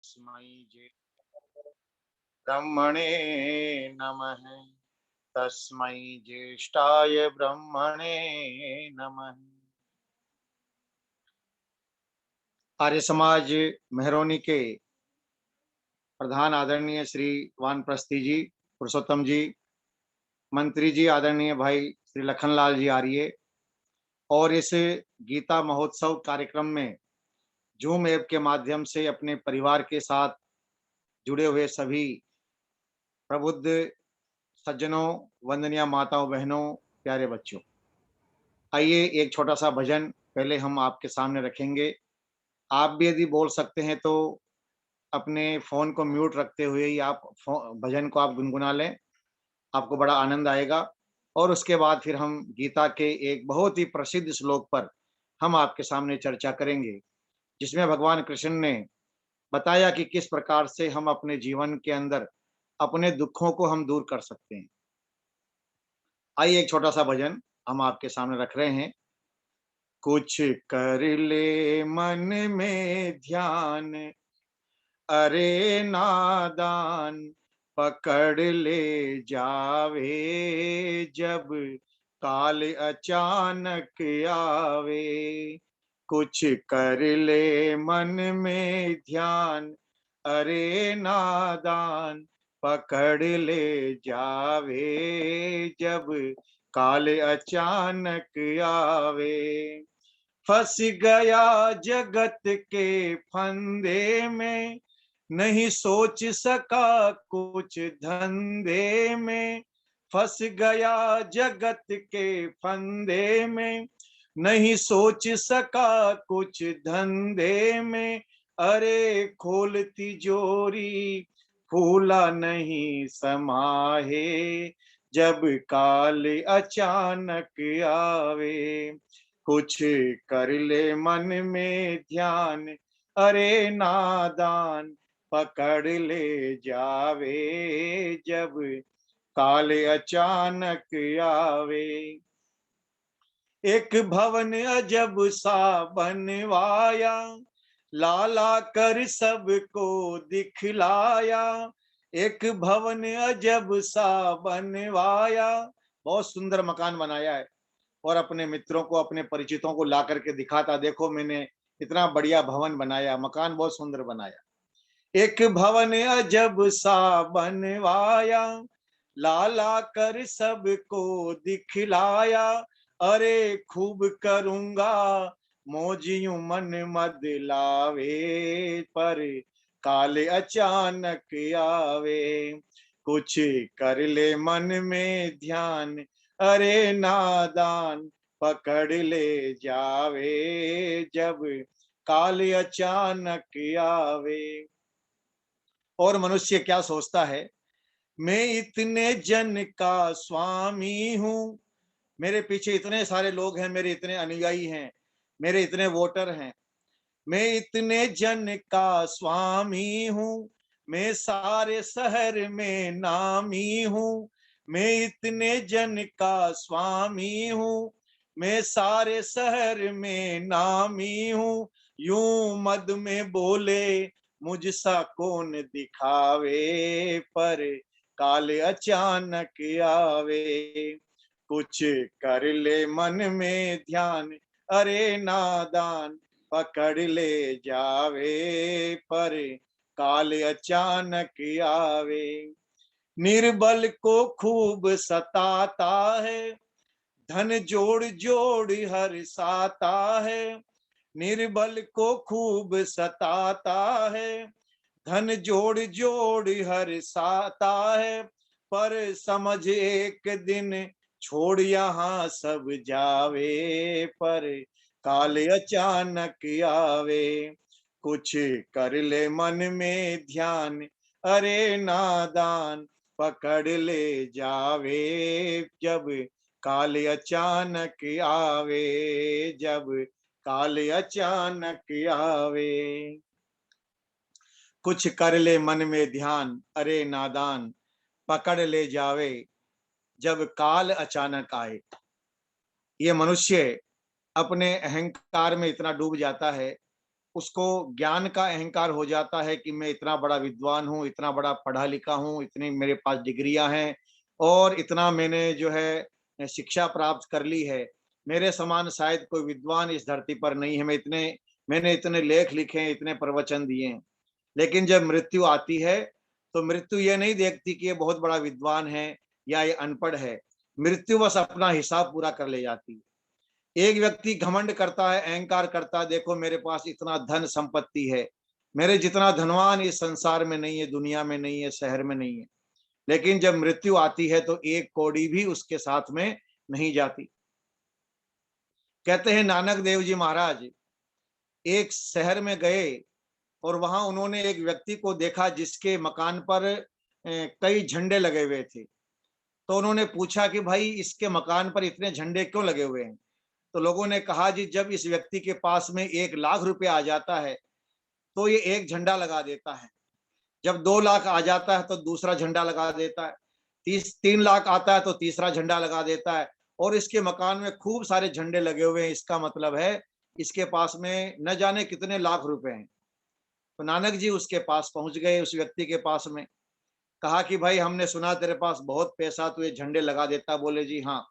तस्मै ब्रह्मणे नमः। तस्मै ज्येष्ठाय ब्रह्मणे नमः। आर्य समाज मेहरौनी के प्रधान आदरणीय श्री वानप्रस्थी जी, पुरुषोत्तम जी, मंत्री जी आदरणीय भाई श्री लखनलाल जी आर्य, और इस गीता महोत्सव कार्यक्रम में जूम ऐप के माध्यम से अपने परिवार के साथ जुड़े हुए सभी प्रबुद्ध सज्जनों, वंदनीय माताओं, बहनों, प्यारे बच्चों, आइए एक छोटा सा भजन पहले हम आपके सामने रखेंगे। आप भी यदि बोल सकते हैं तो अपने फोन को म्यूट रखते हुए ही आप भजन को आप गुनगुना लें, आपको बड़ा आनंद आएगा। और उसके बाद फिर हम गीता के एक बहुत ही प्रसिद्ध श्लोक पर हम आपके सामने चर्चा करेंगे, जिसमें भगवान कृष्ण ने बताया कि किस प्रकार से हम अपने जीवन के अंदर अपने दुखों को हम दूर कर सकते हैं। आइए एक छोटा सा भजन हम आपके सामने रख रहे हैं। कुछ कर ले मन में ध्यान, अरे नादान, पकड़ ले जावे जब काल अचानक आवे। कुछ कर ले मन में ध्यान, अरे नादान, पकड़ ले जावे जब काल अचानक आवे। फंस गया जगत के फंदे में, नहीं सोच सका कुछ धंधे में। फंस गया जगत के फंदे में, नहीं सोच सका कुछ धंधे में। अरे खोल तिजोरी, फूला नहीं समाहे जब काल अचानक आवे। कुछ कर ले मन में ध्यान, अरे नादान, पकड़ ले जावे जब काल अचानक आवे। एक भवन अजब सा बनवाया, लाला कर सबको दिखलाया। एक भवन अजब सा बनवाया, बहुत सुंदर मकान बनाया है, और अपने मित्रों को, अपने परिचितों को ला करके दिखाता, देखो मैंने इतना बढ़िया भवन बनाया, मकान बहुत सुंदर बनाया। एक भवन अजब सा बनवाया, लाला कर सबको दिखलाया। अरे खूब करूंगा मौज यूं मन मद लावे, पर काल अचानक आवे। कुछ कर ले मन में ध्यान, अरे नादान, पकड़ ले जावे जब काल अचानक आवे। और मनुष्य क्या सोचता है, मैं इतने जन का स्वामी हूँ, मेरे पीछे इतने सारे लोग हैं, मेरे इतने अनुयायी हैं, मेरे इतने वोटर हैं, मैं इतने जन का स्वामी हूँ, मैं सारे शहर में नामी हूँ। मैं इतने जन का स्वामी हूँ, मैं सारे शहर में नामी हूँ। यूं मद में बोले मुझसा कौन दिखावे, पर काल अचानक आवे। कुछ कर ले मन में ध्यान, अरे नादान, पकड़ ले जावे पर काल अचानक आवे। निर्बल को खूब सताता है, धन जोड़ जोड़ हर्षाता है। निर्बल को खूब सताता है, धन जोड़ जोड़ हर्षाता है। पर समझ एक दिन छोड़ यहाँ सब जावे, पर काल अचानक आवे। कुछ कर ले मन में ध्यान, अरे नादान, पकड़ ले जावे जब काल अचानक आवे, जब काल अचानक आवे। कुछ कर ले मन में ध्यान, अरे नादान, पकड़ ले जावे जब काल अचानक आए। ये मनुष्य अपने अहंकार में इतना डूब जाता है उसको ज्ञान का अहंकार हो जाता है कि मैं इतना बड़ा विद्वान हूँ, इतना बड़ा पढ़ा लिखा हूँ, इतनी मेरे पास डिग्रियां हैं और इतना मैंने जो है शिक्षा प्राप्त कर ली है। मेरे समान शायद कोई विद्वान इस धरती पर नहीं है। मैंने इतने लेख लिखे हैं, इतने प्रवचन दिए हैं। लेकिन जब मृत्यु आती है तो मृत्यु ये नहीं देखती कि ये बहुत बड़ा विद्वान है या ये अनपढ़ है। मृत्यु बस अपना हिसाब पूरा कर ले जाती है। एक व्यक्ति घमंड करता है, अहंकार करता है, देखो मेरे पास इतना धन संपत्ति है, मेरे जितना धनवान इस संसार में नहीं है, दुनिया में नहीं है, शहर में नहीं है। लेकिन जब मृत्यु आती है तो एक कौड़ी भी उसके साथ में नहीं जाती। कहते हैं नानक देव जी महाराज एक शहर में गए और वहां उन्होंने एक व्यक्ति को देखा जिसके मकान पर कई झंडे लगे हुए थे। तो उन्होंने पूछा कि भाई इसके मकान पर इतने झंडे क्यों लगे हुए हैं? तो लोगों ने कहा जी जब इस व्यक्ति के पास में 1 लाख रुपया आ जाता है तो ये एक झंडा लगा देता है। जब 2 लाख आ जाता है तो दूसरा झंडा लगा देता है। 3 लाख आता है तो तीसरा झंडा लगा देता है। और इसके मकान में खूब सारे झंडे लगे हुए हैं। इसका मतलब है इसके पास में न जाने कितने लाख रुपए हैं। तो नानक जी उसके पास पहुंच गए, उस व्यक्ति के पास में। कहा कि भाई हमने सुना तेरे पास बहुत पैसा, तू ये झंडे लगा देता। बोले जी हाँ,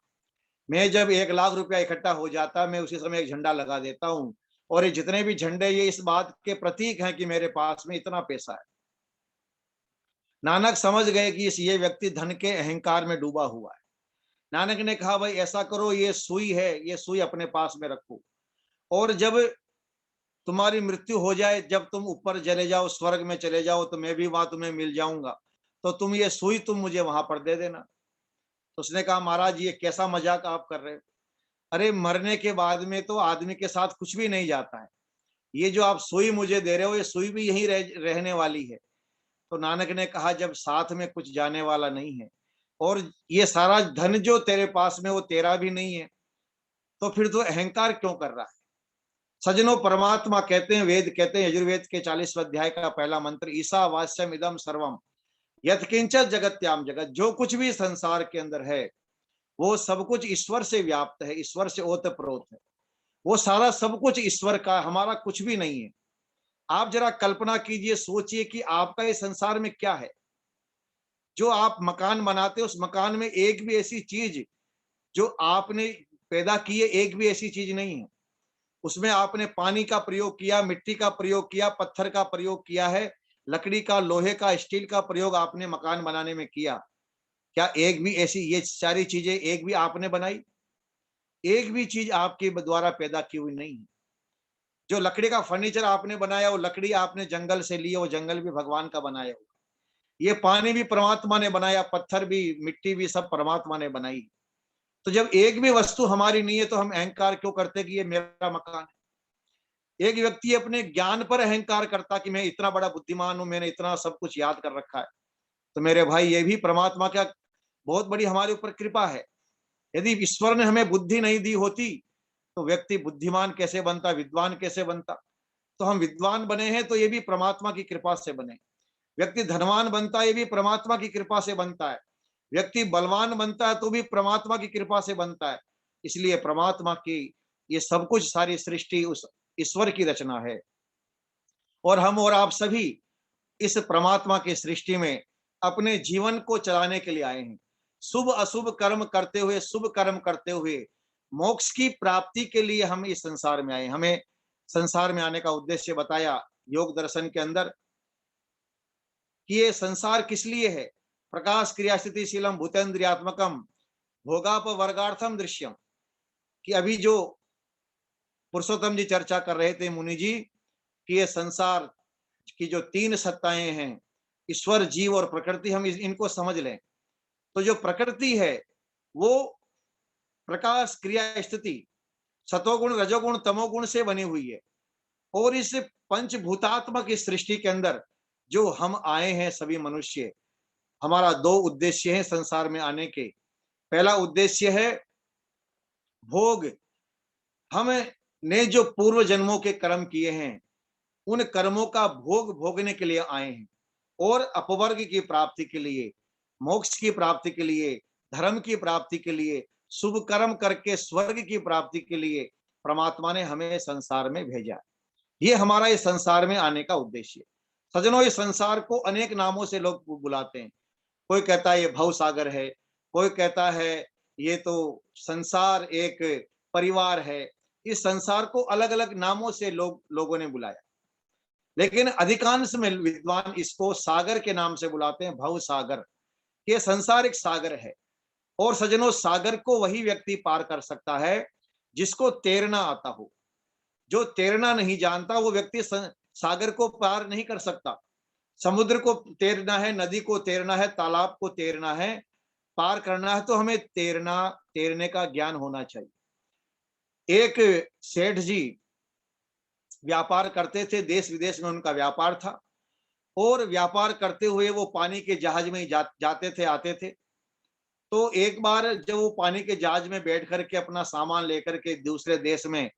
मैं जब 1 लाख रुपया इकट्ठा हो जाता मैं उसी समय एक झंडा लगा देता हूँ। और ये जितने भी झंडे ये इस बात के प्रतीक हैं कि मेरे पास में इतना पैसा है। नानक समझ गए कि इस ये व्यक्ति धन के अहंकार में डूबा हुआ है। नानक ने कहा भाई ऐसा करो, ये सुई है, ये सुई अपने पास में रखो और जब तुम्हारी मृत्यु हो जाए, जब तुम ऊपर चले जाओ, स्वर्ग में चले जाओ, तो मैं भी वहां तुम्हें मिल जाऊंगा, तो तुम ये सुई तुम मुझे वहां पर दे देना। तो उसने कहा महाराज ये कैसा मजाक आप कर रहे हो? अरे मरने के बाद में तो आदमी के साथ कुछ भी नहीं जाता है। ये जो आप सुई मुझे दे रहे हो ये सुई भी यहीं रहने वाली है। तो नानक ने कहा जब साथ में कुछ जाने वाला नहीं है और ये सारा धन जो तेरे पास में वो तेरा भी नहीं है, तो फिर तो अहंकार क्यों कर रहा है? सजनों, परमात्मा कहते हैं, वेद कहते हैं, यजुर्वेद के 40वें अध्याय का पहला मंत्र, ईसा वास्यम इदम सर्वम यत्किंचन जगत्याम जगत, जो कुछ भी संसार के अंदर है वो सब कुछ ईश्वर से व्याप्त है, ईश्वर से ओतप्रोत है। वो सारा सब कुछ ईश्वर का, हमारा कुछ भी नहीं है। आप जरा कल्पना कीजिए, सोचिए कि आपका इस संसार में क्या है। जो आप मकान बनाते उस मकान में एक भी ऐसी चीज जो आपने पैदा की है, एक भी ऐसी चीज नहीं है। उसमें आपने पानी का प्रयोग किया, मिट्टी का प्रयोग किया, पत्थर का प्रयोग किया है, लकड़ी का, लोहे का, स्टील का प्रयोग आपने मकान बनाने में किया। क्या एक भी ऐसी ये सारी चीजें एक भी आपने बनाई? एक भी चीज आपके द्वारा पैदा की हुई नहीं है। जो लकड़ी का फर्नीचर आपने बनाया वो लकड़ी आपने जंगल से ली है, वो जंगल भी भगवान का बनाया हुआ। ये पानी भी परमात्मा ने बनाया, पत्थर भी, मिट्टी भी, सब परमात्मा ने बनाई। तो जब एक भी वस्तु हमारी नहीं है तो हम अहंकार क्यों करते कि ये मेरा मकान है? एक व्यक्ति अपने ज्ञान पर अहंकार करता कि मैं इतना बड़ा बुद्धिमान हूं, मैंने इतना सब कुछ याद कर रखा है। तो मेरे भाई ये भी परमात्मा का बहुत बड़ी हमारे ऊपर कृपा है। यदि ईश्वर ने हमें बुद्धि नहीं दी होती तो व्यक्ति बुद्धिमान कैसे बनता, विद्वान कैसे बनता? तो हम विद्वान बने हैं तो ये भी परमात्मा की कृपा से बने। व्यक्ति धनवान बनता है ये भी परमात्मा की कृपा से बनता है। व्यक्ति बलवान बनता है तो भी परमात्मा की कृपा से बनता है। इसलिए परमात्मा की ये सब कुछ, सारी सृष्टि उस ईश्वर की रचना है। और हम और आप सभी इस परमात्मा की सृष्टि में अपने जीवन को चलाने के लिए आए हैं। शुभ अशुभ कर्म करते हुए, शुभ कर्म करते हुए मोक्ष की प्राप्ति के लिए हम इस संसार में आए। हमें संसार में आने का उद्देश्य बताया योग दर्शन के अंदर कि ये संसार किस लिए है। प्रकाश क्रिया स्थिति शीलम भूतेन्द्रियात्मकम भोगाप वर्गार्थम दृश्यम। कि अभी जो पुरुषोत्तम जी चर्चा कर रहे थे मुनि जी, कि ये संसार की जो 3 सत्ताएं हैं, ईश्वर, जीव और प्रकृति, हम इनको समझ लें तो जो प्रकृति है वो प्रकाश क्रिया स्थिति सतोगुण रजोगुण तमोगुण से बनी हुई है। और इस पंचभूतात्मक इस सृष्टि के अंदर जो हम आए हैं सभी मनुष्य, हमारा 2 उद्देश्य है संसार में आने के। पहला उद्देश्य है भोग। हमने जो पूर्व जन्मों के कर्म किए हैं उन कर्मों का भोग भोगने के लिए आए हैं। और अपवर्ग की प्राप्ति के लिए, मोक्ष की प्राप्ति के लिए, धर्म की प्राप्ति के लिए, शुभ कर्म करके स्वर्ग की प्राप्ति के लिए परमात्मा ने हमें संसार में भेजा। ये हमारा इस संसार में आने का उद्देश्य है। सज्जनों, इस संसार को अनेक नामों से लोग बुलाते हैं। कोई कहता है ये भव सागर है, कोई कहता है ये तो संसार एक परिवार है। इस संसार को अलग अलग नामों से लोगों ने बुलाया, लेकिन अधिकांश में विद्वान इसको सागर के नाम से बुलाते हैं, भव सागर। ये संसार एक सागर है। और सज्जनों, सागर को वही व्यक्ति पार कर सकता है जिसको तैरना आता हो। जो तैरना नहीं जानता वो व्यक्ति सागर को पार नहीं कर सकता। समुद्र को तैरना है, नदी को तैरना है, तालाब को तैरना है, पार करना है, तो हमें तैरने का ज्ञान होना चाहिए। एक सेठ जी व्यापार करते थे, देश विदेश में उनका व्यापार था, और व्यापार करते हुए वो पानी के जहाज में जाते थे, आते थे। तो एक बार जब वो पानी के जहाज में बैठ करके अपना सामान लेकर के दूसरे देश में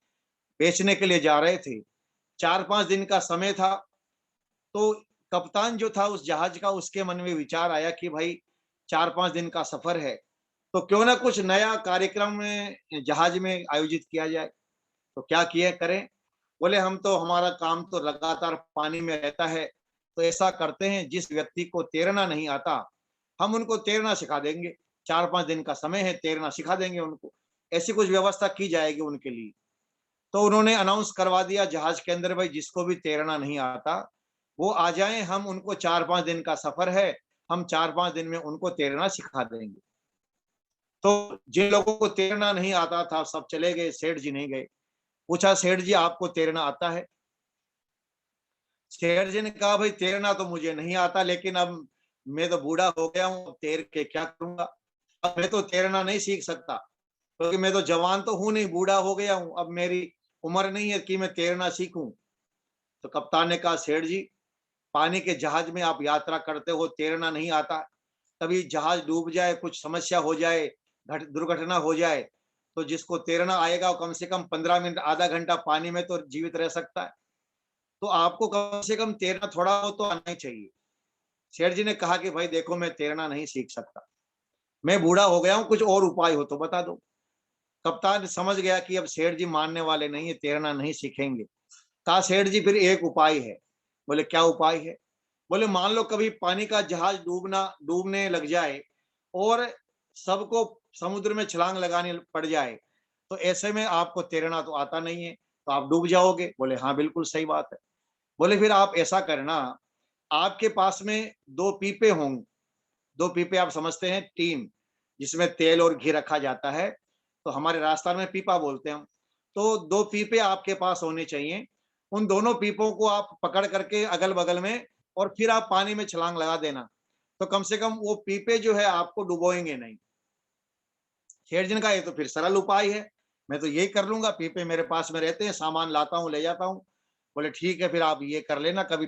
बेचने के लिए जा रहे थे, 4-5 दिन का समय था। तो कप्तान जो था उस जहाज का, उसके मन में विचार आया कि भाई 4-5 दिन का सफर है, तो क्यों ना कुछ नया कार्यक्रम में जहाज में आयोजित किया जाए। तो क्या किए करें? बोले हम तो, हमारा काम तो लगातार पानी में रहता है, तो ऐसा करते हैं जिस व्यक्ति को तैरना नहीं आता हम उनको तैरना सिखा देंगे। 4-5 दिन का समय है, तैरना सिखा देंगे उनको। ऐसी कुछ व्यवस्था की जाएगी उनके लिए। तो उन्होंने अनाउंस करवा दिया जहाज के अंदर, भाई जिसको भी तैरना नहीं आता वो आ जाए, हम उनको 4-5 दिन का सफर है, हम 4-5 दिन में उनको तैरना सिखा देंगे। तो जिन लोगों को तैरना नहीं आता था सब चले गए, सेठ जी नहीं गए। पूछा, सेठ जी आपको तैरना आता है? सेठ जी ने कहा, भाई तैरना तो मुझे नहीं आता, लेकिन अब मैं तो बूढ़ा हो गया हूँ, तैर के क्या करूंगा। अब मैं तो तैरना नहीं सीख सकता, क्योंकि मैं तो जवान तो हूं नहीं, बूढ़ा हो गया हूं, अब मेरी उम्र नहीं है कि मैं तैरना सीखूं। तो कप्तान ने कहा, सेठ जी पानी के जहाज में आप यात्रा करते हो, तैरना नहीं आता, कभी जहाज डूब जाए, कुछ समस्या हो जाए, दुर्घटना हो जाए, तो जिसको तैरना आएगा वो कम से कम 15 मिनट, आधा घंटा पानी में तो जीवित रह सकता है। तो आपको कम से कम तैरना थोड़ा हो तो आना ही चाहिए। शेठ जी ने कहा कि भाई देखो, मैं तैरना नहीं सीख सकता, मैं बूढ़ा हो गया हूँ, कुछ और उपाय हो तो बता दो। कप्तान समझ गया कि अब सेठ जी मानने वाले नहीं है, तैरना नहीं सीखेंगे। कहा, सेठ जी फिर एक उपाय है। बोले क्या उपाय है? बोले मान लो कभी पानी का जहाज डूबने लग जाए और सबको समुद्र में छलांग लगानी पड़ जाए, तो ऐसे में आपको तैरना तो आता नहीं है, तो आप डूब जाओगे। बोले हाँ बिल्कुल सही बात है। बोले फिर आप ऐसा करना, आपके पास में 2 पीपे होंगे। 2 पीपे आप समझते हैं, टीन जिसमें तेल और घी रखा जाता है, तो हमारे राजस्थान में पीपा बोलते हैं हम। तो 2 पीपे आपके पास होने चाहिए। उन दोनों पीपों को आप पकड़ करके अगल बगल में, और फिर आप पानी में छलांग लगा देना, तो कम से कम वो पीपे जो है आपको डुबोएंगे नहीं। शेर जी ने कहा, ये तो फिर सरल उपाय है, मैं तो यही कर लूंगा, पीपे मेरे पास में रहते हैं, सामान लाता हूँ ले जाता हूँ। बोले ठीक है, फिर आप ये कर लेना, कभी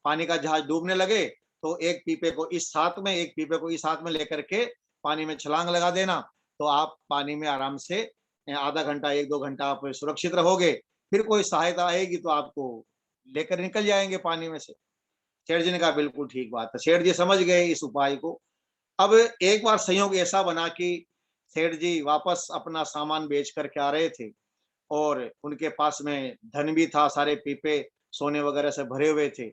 पानी का जहाज डूबने लगे तो एक पीपे को इस हाथ में, एक पीपे को इस हाथ में लेकर के पानी में छलांग लगा देना, तो आप पानी में आराम से आधा घंटा 1-2 घंटा आप सुरक्षित रहोगे। फिर कोई सहायता आएगी तो आपको लेकर निकल जाएंगे पानी में से। शेठ जी ने कहा बिल्कुल ठीक बात है। शेठ जी समझ गए इस उपाय को। अब एक बार संयोग ऐसा बना कि सेठ जी वापस अपना सामान बेच करके आ रहे थे, और उनके पास में धन भी था, सारे पीपे सोने वगैरह से भरे हुए थे।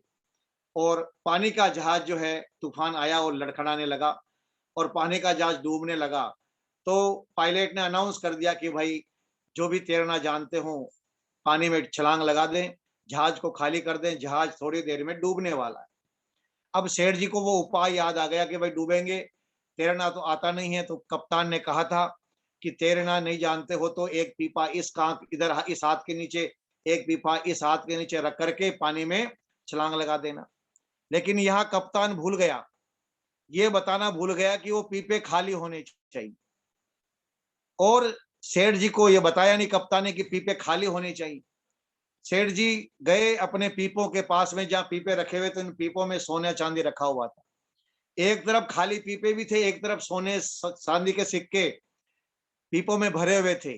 और पानी का जहाज जो है, तूफान आया और लड़खड़ाने लगा, और पानी का जहाज डूबने लगा। तो पायलट ने अनाउंस कर दिया कि भाई जो भी तैरना जानते हो पानी में छलांग लगा दें, जहाज को खाली कर दें, जहाज थोड़ी देर में डूबने वाला है। अब सेठ जी को वो उपाय याद आ गया कि भाई डूबेंगे, तैरना तो आता नहीं है। तो कप्तान ने कहा था कि तैरना नहीं जानते हो तो एक पीपा इस कांक इधर, इस हाथ के नीचे, एक पीपा इस हाथ के नीचे रख करके पानी में छलांग लगा देना। लेकिन यहाँ कप्तान भूल गया, ये बताना भूल गया कि वो पीपे खाली होने चाहिए। और सेठ जी को ये बताया नहीं कप्तान ने कि पीपे खाली होने चाहिए। सेठ जी गए अपने पीपों के पास में, जहाँ पीपे रखे हुए थे, उन पीपों में सोने चांदी रखा हुआ था। एक तरफ खाली पीपे भी थे, एक तरफ सोने चांदी के सिक्के पीपों में भरे हुए थे।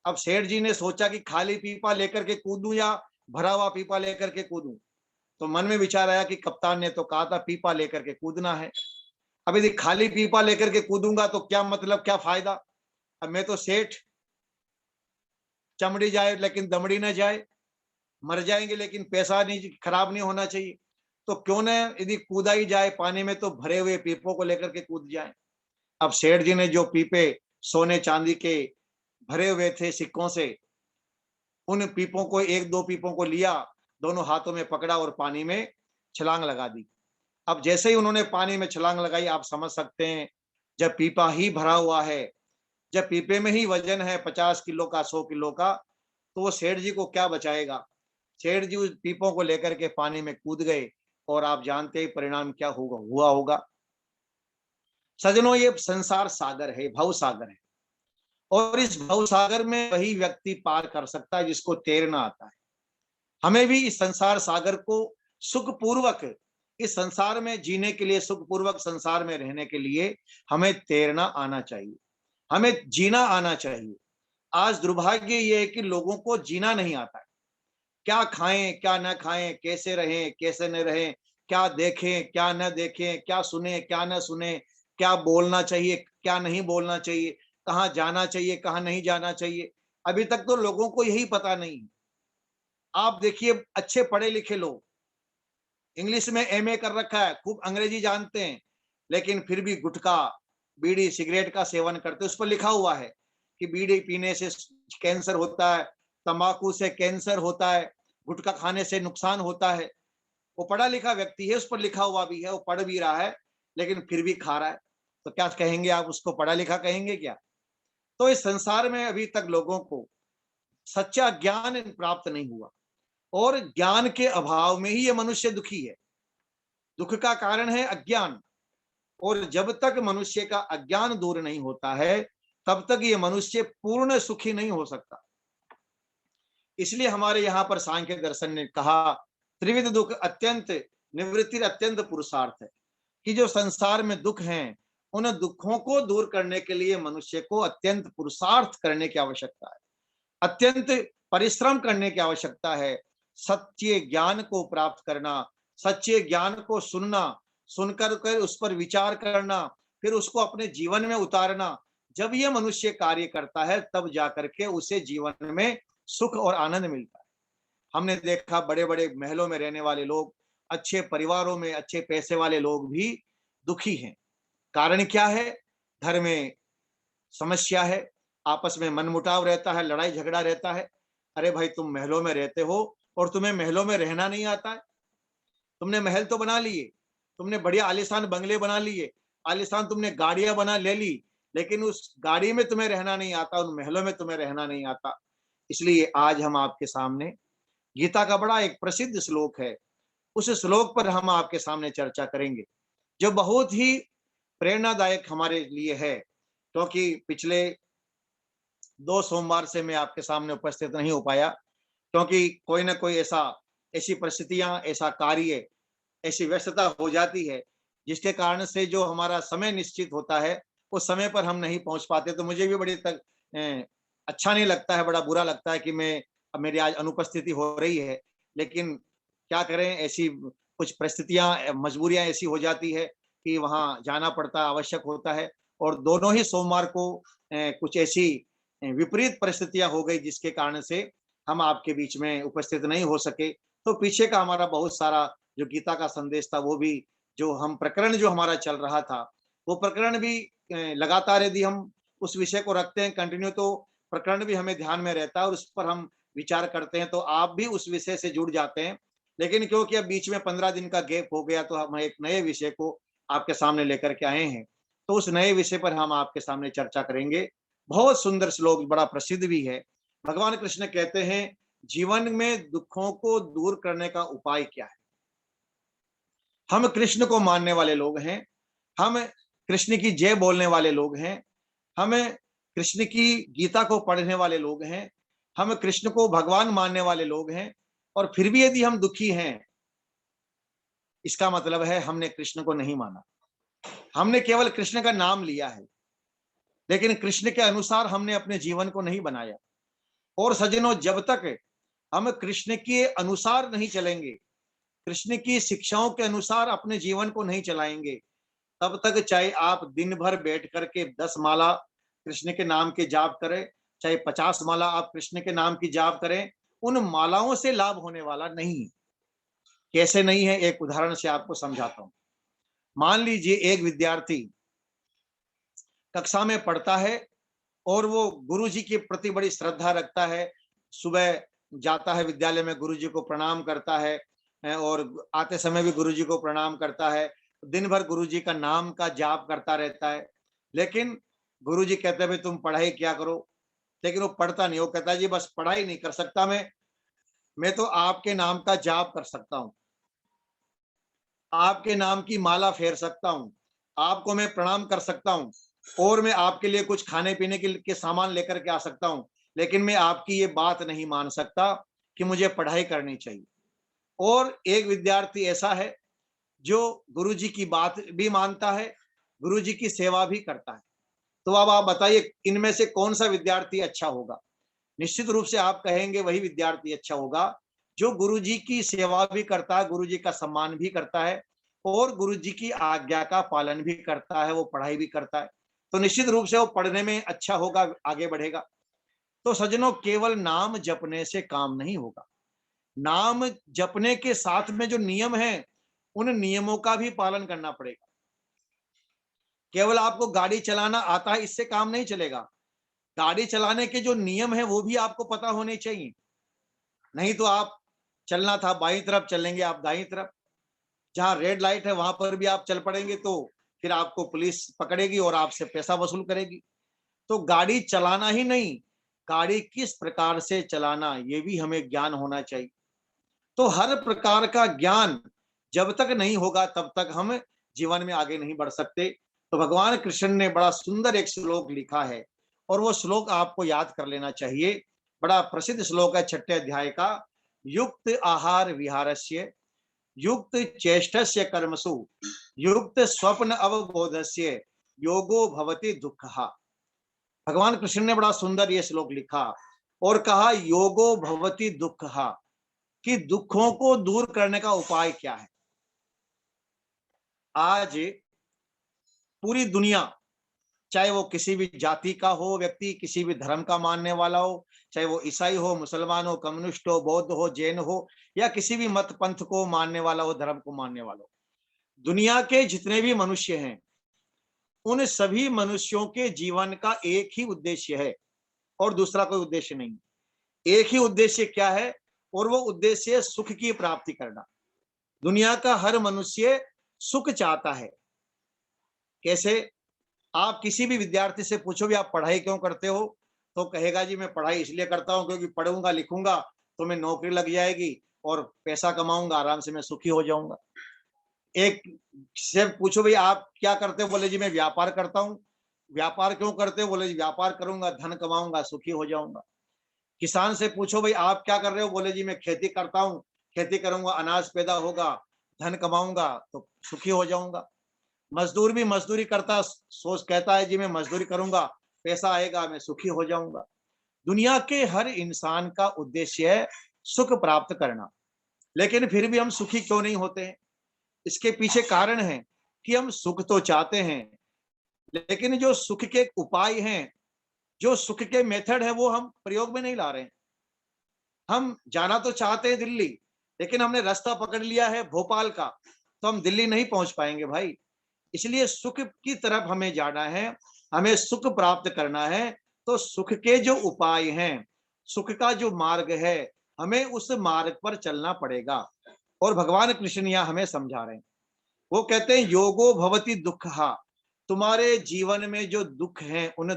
अब सेठ जी ने सोचा कि खाली पीपा लेकर के कूदूं या भरा हुआ पीपा लेकर के कूदूं। तो मन में विचार आया कि कप्तान ने तो कहा था पीपा लेकर के कूदना है। अब यदि खाली पीपा लेकर के कूदूंगा तो क्या मतलब, क्या फायदा? अब मैं तो सेठ, चमड़ी जाए लेकिन दमड़ी न जाए। मर जाएंगे लेकिन पैसा नहीं, खराब नहीं होना चाहिए। तो क्यों न यदि कूदा ही जाए पानी में तो भरे हुए पीपों को लेकर के कूद जाए। अब सेठ जी ने जो पीपे सोने चांदी के भरे हुए थे सिक्कों से, उन पीपों को, एक दो पीपों को लिया, दोनों हाथों में पकड़ा और पानी में छलांग लगा दी। अब जैसे ही उन्होंने पानी में छलांग लगाई, आप समझ सकते हैं, जब पीपा ही भरा हुआ है, जब पीपे में ही वजन है 50 किलो का, 100 किलो का, तो वो सेठ जी को क्या बचाएगा। सेठ जी उस पीपों को लेकर के पानी में कूद गए और आप जानते हैं परिणाम क्या होगा, हुआ होगा। सजनों, ये संसार सागर है, भव सागर है, और इस भव सागर में वही व्यक्ति पार कर सकता है जिसको तैरना आता है। हमें भी इस संसार सागर को सुखपूर्वक, इस संसार में जीने के लिए, सुखपूर्वक संसार में रहने के लिए हमें तैरना आना चाहिए, हमें जीना आना चाहिए। आज दुर्भाग्य ये है कि लोगों को जीना नहीं आता है। क्या खाएं, क्या न खाएं, कैसे रहें, कैसे न रहें, क्या देखें, क्या न देखें, क्या सुने, क्या न सुने, क्या बोलना चाहिए, क्या नहीं बोलना चाहिए, कहाँ जाना चाहिए, कहाँ नहीं जाना चाहिए, अभी तक तो लोगों को यही पता नहीं। आप देखिए, अच्छे पढ़े लिखे लोग, इंग्लिश में एमए कर रखा है, खूब अंग्रेजी जानते हैं, लेकिन फिर भी गुटखा, बीड़ी, सिगरेट का सेवन करते। उस पर लिखा हुआ है कि बीड़ी पीने से कैंसर होता है, तंबाकू से कैंसर होता है, गुटखा खाने से नुकसान होता है। वो पढ़ा लिखा व्यक्ति है, उस पर लिखा हुआ भी है, वो पढ़ भी रहा है, लेकिन फिर भी खा रहा है। तो क्या कहेंगे आप, उसको पढ़ा लिखा कहेंगे क्या? तो इस संसार में अभी तक लोगों को सच्चा ज्ञान प्राप्त नहीं हुआ, और ज्ञान के अभाव में ही ये मनुष्य दुखी है। दुख का कारण है अज्ञान, और जब तक मनुष्य का अज्ञान दूर नहीं होता है, तब तक ये मनुष्य पूर्ण सुखी नहीं हो सकता। इसलिए हमारे यहाँ पर सांख्य दर्शन ने कहा, त्रिविध दुख अत्यंत निवृत्ति अत्यंत पुरुषार्थ है, कि जो संसार में दुख हैं, उन दुखों को दूर करने के लिए मनुष्य को अत्यंत पुरुषार्थ करने की आवश्यकता है, अत्यंत परिश्रम करने की आवश्यकता है। सच्चे ज्ञान को प्राप्त करना, सच्चे ज्ञान को सुनना, सुनकर कर उस पर विचार करना, फिर उसको अपने जीवन में उतारना। जब यह मनुष्य कार्य करता है, तब जाकर के उसे जीवन में सुख और आनंद मिलता है। हमने देखा बड़े बड़े महलों में रहने वाले लोग, अच्छे परिवारों में अच्छे पैसे वाले लोग भी दुखी हैं। कारण क्या है? घर में समस्या है, आपस में मनमुटाव रहता है, लड़ाई झगड़ा रहता है। अरे भाई, तुम महलों में रहते हो और तुम्हें महलों में रहना नहीं आता है। तुमने महल तो बना लिए, तुमने बढ़िया आलीशान बंगले बना लिए, आलीशान तुमने गाड़ियां बना ले ली, लेकिन उस गाड़ी में तुम्हें रहना नहीं आता, उन महलों में तुम्हें रहना नहीं आता। इसलिए आज हम आपके सामने गीता का बड़ा एक प्रसिद्ध श्लोक है, उस श्लोक पर हम आपके सामने चर्चा करेंगे, जो बहुत ही प्रेरणादायक हमारे लिए है। क्योंकि पिछले 2 सोमवार से मैं आपके सामने उपस्थित नहीं हो पाया, क्योंकि कोई ना कोई ऐसी परिस्थितियां, ऐसा कार्य, ऐसी व्यस्तता हो जाती है, जिसके कारण से जो हमारा समय निश्चित होता है, उस समय पर हम नहीं पहुंच पाते। तो मुझे भी अच्छा नहीं लगता है, बड़ा बुरा लगता है कि मेरी आज अनुपस्थिति हो रही है। लेकिन क्या करें, ऐसी कुछ परिस्थितियां, मजबूरियां ऐसी हो जाती है कि वहां जाना पड़ता, आवश्यक होता है। और दोनों ही सोमवार को कुछ ऐसी विपरीत परिस्थितियां हो गई, जिसके कारण से हम आपके बीच में उपस्थित नहीं हो सके। तो पीछे का हमारा बहुत सारा जो गीता का संदेश था, वो भी, जो हम प्रकरण जो हमारा चल रहा था, वो प्रकरण भी लगातार यदि हम उस विषय को रखते हैं कंटिन्यू, तो प्रकरण भी हमें ध्यान में रहता है और उस पर हम विचार करते हैं, तो आप भी उस विषय से जुड़ जाते हैं। लेकिन क्योंकि अब बीच में 15 दिन का गैप हो गया, तो हम एक नए विषय को आपके सामने लेकर के आए हैं। तो उस नए विषय पर हम आपके सामने चर्चा करेंगे। बहुत सुंदर श्लोक, बड़ा प्रसिद्ध भी है। भगवान कृष्ण कहते हैं, जीवन में दुखों को दूर करने का उपाय क्या है? हम कृष्ण को मानने वाले लोग हैं, हम कृष्ण की जय बोलने वाले लोग हैं, हम कृष्ण की गीता को पढ़ने वाले लोग हैं, हम कृष्ण को भगवान मानने वाले लोग हैं, और फिर भी यदि हम दुखी हैं, इसका मतलब है हमने कृष्ण को नहीं माना। हमने केवल कृष्ण का नाम लिया है, लेकिन कृष्ण के अनुसार हमने अपने जीवन को नहीं बनाया। और सज्जनों, जब तक हम कृष्ण के अनुसार नहीं चलेंगे, कृष्ण की शिक्षाओं के अनुसार अपने जीवन को नहीं चलाएंगे, तब तक चाहे आप दिन भर बैठ करके 10 माला कृष्ण के नाम के जाप करें, चाहे 50 माला आप कृष्ण के नाम की जाप करें, उन मालाओं से लाभ होने वाला नहीं। कैसे नहीं है, एक उदाहरण से आपको समझाता हूं। मान लीजिए एक विद्यार्थी कक्षा में पढ़ता है और वो गुरुजी के प्रति बड़ी श्रद्धा रखता है। सुबह जाता है विद्यालय में, गुरुजी को प्रणाम करता है और आते समय भी गुरुजी को प्रणाम करता है। दिन भर गुरुजी का नाम का जाप करता रहता है। लेकिन गुरुजी कहते हैं भाई तुम पढ़ाई क्या करो, लेकिन वो पढ़ता नहीं। वो कहता है जी बस पढ़ाई नहीं कर सकता मैं तो आपके नाम का जाप कर सकता हूँ, आपके नाम की माला फेर सकता हूँ, आपको मैं प्रणाम कर सकता हूँ और मैं आपके लिए कुछ खाने पीने के सामान लेकर के आ सकता हूँ, लेकिन मैं आपकी ये बात नहीं मान सकता कि मुझे पढ़ाई करनी चाहिए। और एक विद्यार्थी ऐसा है जो गुरुजी की बात भी मानता है, गुरुजी की सेवा भी करता है। तो अब आप बताइए इनमें से कौन सा विद्यार्थी अच्छा होगा? निश्चित रूप से आप कहेंगे वही विद्यार्थी अच्छा होगा जो गुरुजी की सेवा भी करता है, गुरुजी का सम्मान भी करता है और गुरुजी की आज्ञा का पालन भी करता है, वो पढ़ाई भी करता है। तो निश्चित रूप से वो पढ़ने में अच्छा होगा, आगे बढ़ेगा। तो सज्जनों, केवल नाम जपने से काम नहीं होगा। नाम जपने के साथ में जो नियम है, उन नियमों का भी पालन करना पड़ेगा। केवल आपको गाड़ी चलाना आता है इससे काम नहीं चलेगा। गाड़ी चलाने के जो नियम है वो भी आपको पता होने चाहिए। नहीं तो आप चलना था बाईं तरफ, चलेंगे आप दाईं तरफ। जहां रेड लाइट है वहां पर भी आप चल पड़ेंगे तो फिर आपको पुलिस पकड़ेगी और आपसे पैसा वसूल करेगी। तो गाड़ी चलाना ही नहीं, गाड़ी किस प्रकार से चलाना ये भी हमें ज्ञान होना चाहिए। तो हर प्रकार का ज्ञान जब तक नहीं होगा तब तक हम जीवन में आगे नहीं बढ़ सकते। तो भगवान कृष्ण ने बड़ा सुंदर एक श्लोक लिखा है और वो श्लोक आपको याद कर लेना चाहिए। बड़ा प्रसिद्ध श्लोक है 6 अध्याय का। युक्त आहार विहारस्य, युक्त चेष्टस्य कर्मसु, युक्त स्वप्न अवबोधस्य, योगो भवति दुःखः। भगवान कृष्ण ने बड़ा सुंदर ये श्लोक लिखा और कहा योगो भवति दुःखः, कि दुखों को दूर करने का उपाय क्या है। आज पूरी दुनिया, चाहे वो किसी भी जाति का हो व्यक्ति, किसी भी धर्म का मानने वाला हो, चाहे वो ईसाई हो, मुसलमान हो, कम्युनिस्ट हो, बौद्ध हो, जैन हो, या किसी भी मत पंथ को मानने वाला हो, धर्म को मानने वाला हो, दुनिया के जितने भी मनुष्य हैं उन सभी मनुष्यों के जीवन का एक ही उद्देश्य है और दूसरा कोई उद्देश्य नहीं। एक ही उद्देश्य क्या है? और वो उद्देश्य है सुख की प्राप्ति करना। दुनिया का हर मनुष्य सुख चाहता है। कैसे? आप किसी भी विद्यार्थी से पूछो भी आप पढ़ाई क्यों करते हो, तो कहेगा जी मैं पढ़ाई इसलिए करता हूं क्योंकि पढ़ूंगा लिखूंगा तो मैं नौकरी लग जाएगी और पैसा कमाऊंगा, आराम से मैं सुखी हो जाऊंगा। एक से पूछो भाई आप क्या करते हो, बोले जी मैं व्यापार करता हूँ। व्यापार क्यों करते हो, बोले जी व्यापार करूंगा, धन कमाऊंगा, सुखी हो जाऊंगा। किसान से पूछो भाई आप क्या कर रहे हो, बोले जी मैं खेती करता हूँ, खेती करूंगा, अनाज पैदा होगा, धन कमाऊंगा तो सुखी हो जाऊंगा। मजदूर भी मजदूरी करता सोच कहता है जी मैं मजदूरी करूंगा, पैसा आएगा, मैं सुखी हो जाऊंगा। दुनिया के हर इंसान का उद्देश्य है सुख प्राप्त करना। लेकिन फिर भी हम सुखी क्यों नहीं होते हैं? इसके पीछे कारण है कि हम सुख तो चाहते हैं, लेकिन जो सुख के उपाय हैं, जो सुख के मेथड है, वो हम प्रयोग में नहीं ला रहे हैं। हम जाना तो चाहते हैं दिल्ली, लेकिन हमने रास्ता पकड़ लिया है भोपाल का, तो हम दिल्ली नहीं पहुंच पाएंगे भाई। इसलिए सुख की तरफ हमें जाना है, हमें सुख प्राप्त करना है। तो सुख के जो उपाय हैं, सुख का जो मार्ग है, हमें उस मार्ग पर चलना पड़ेगा। और भगवान कृष्ण यहाँ हमें समझा रहे हैं। वो कहते हैं योगो भवति दुःखः, तुम्हारे जीवन में जो दुख हैं उन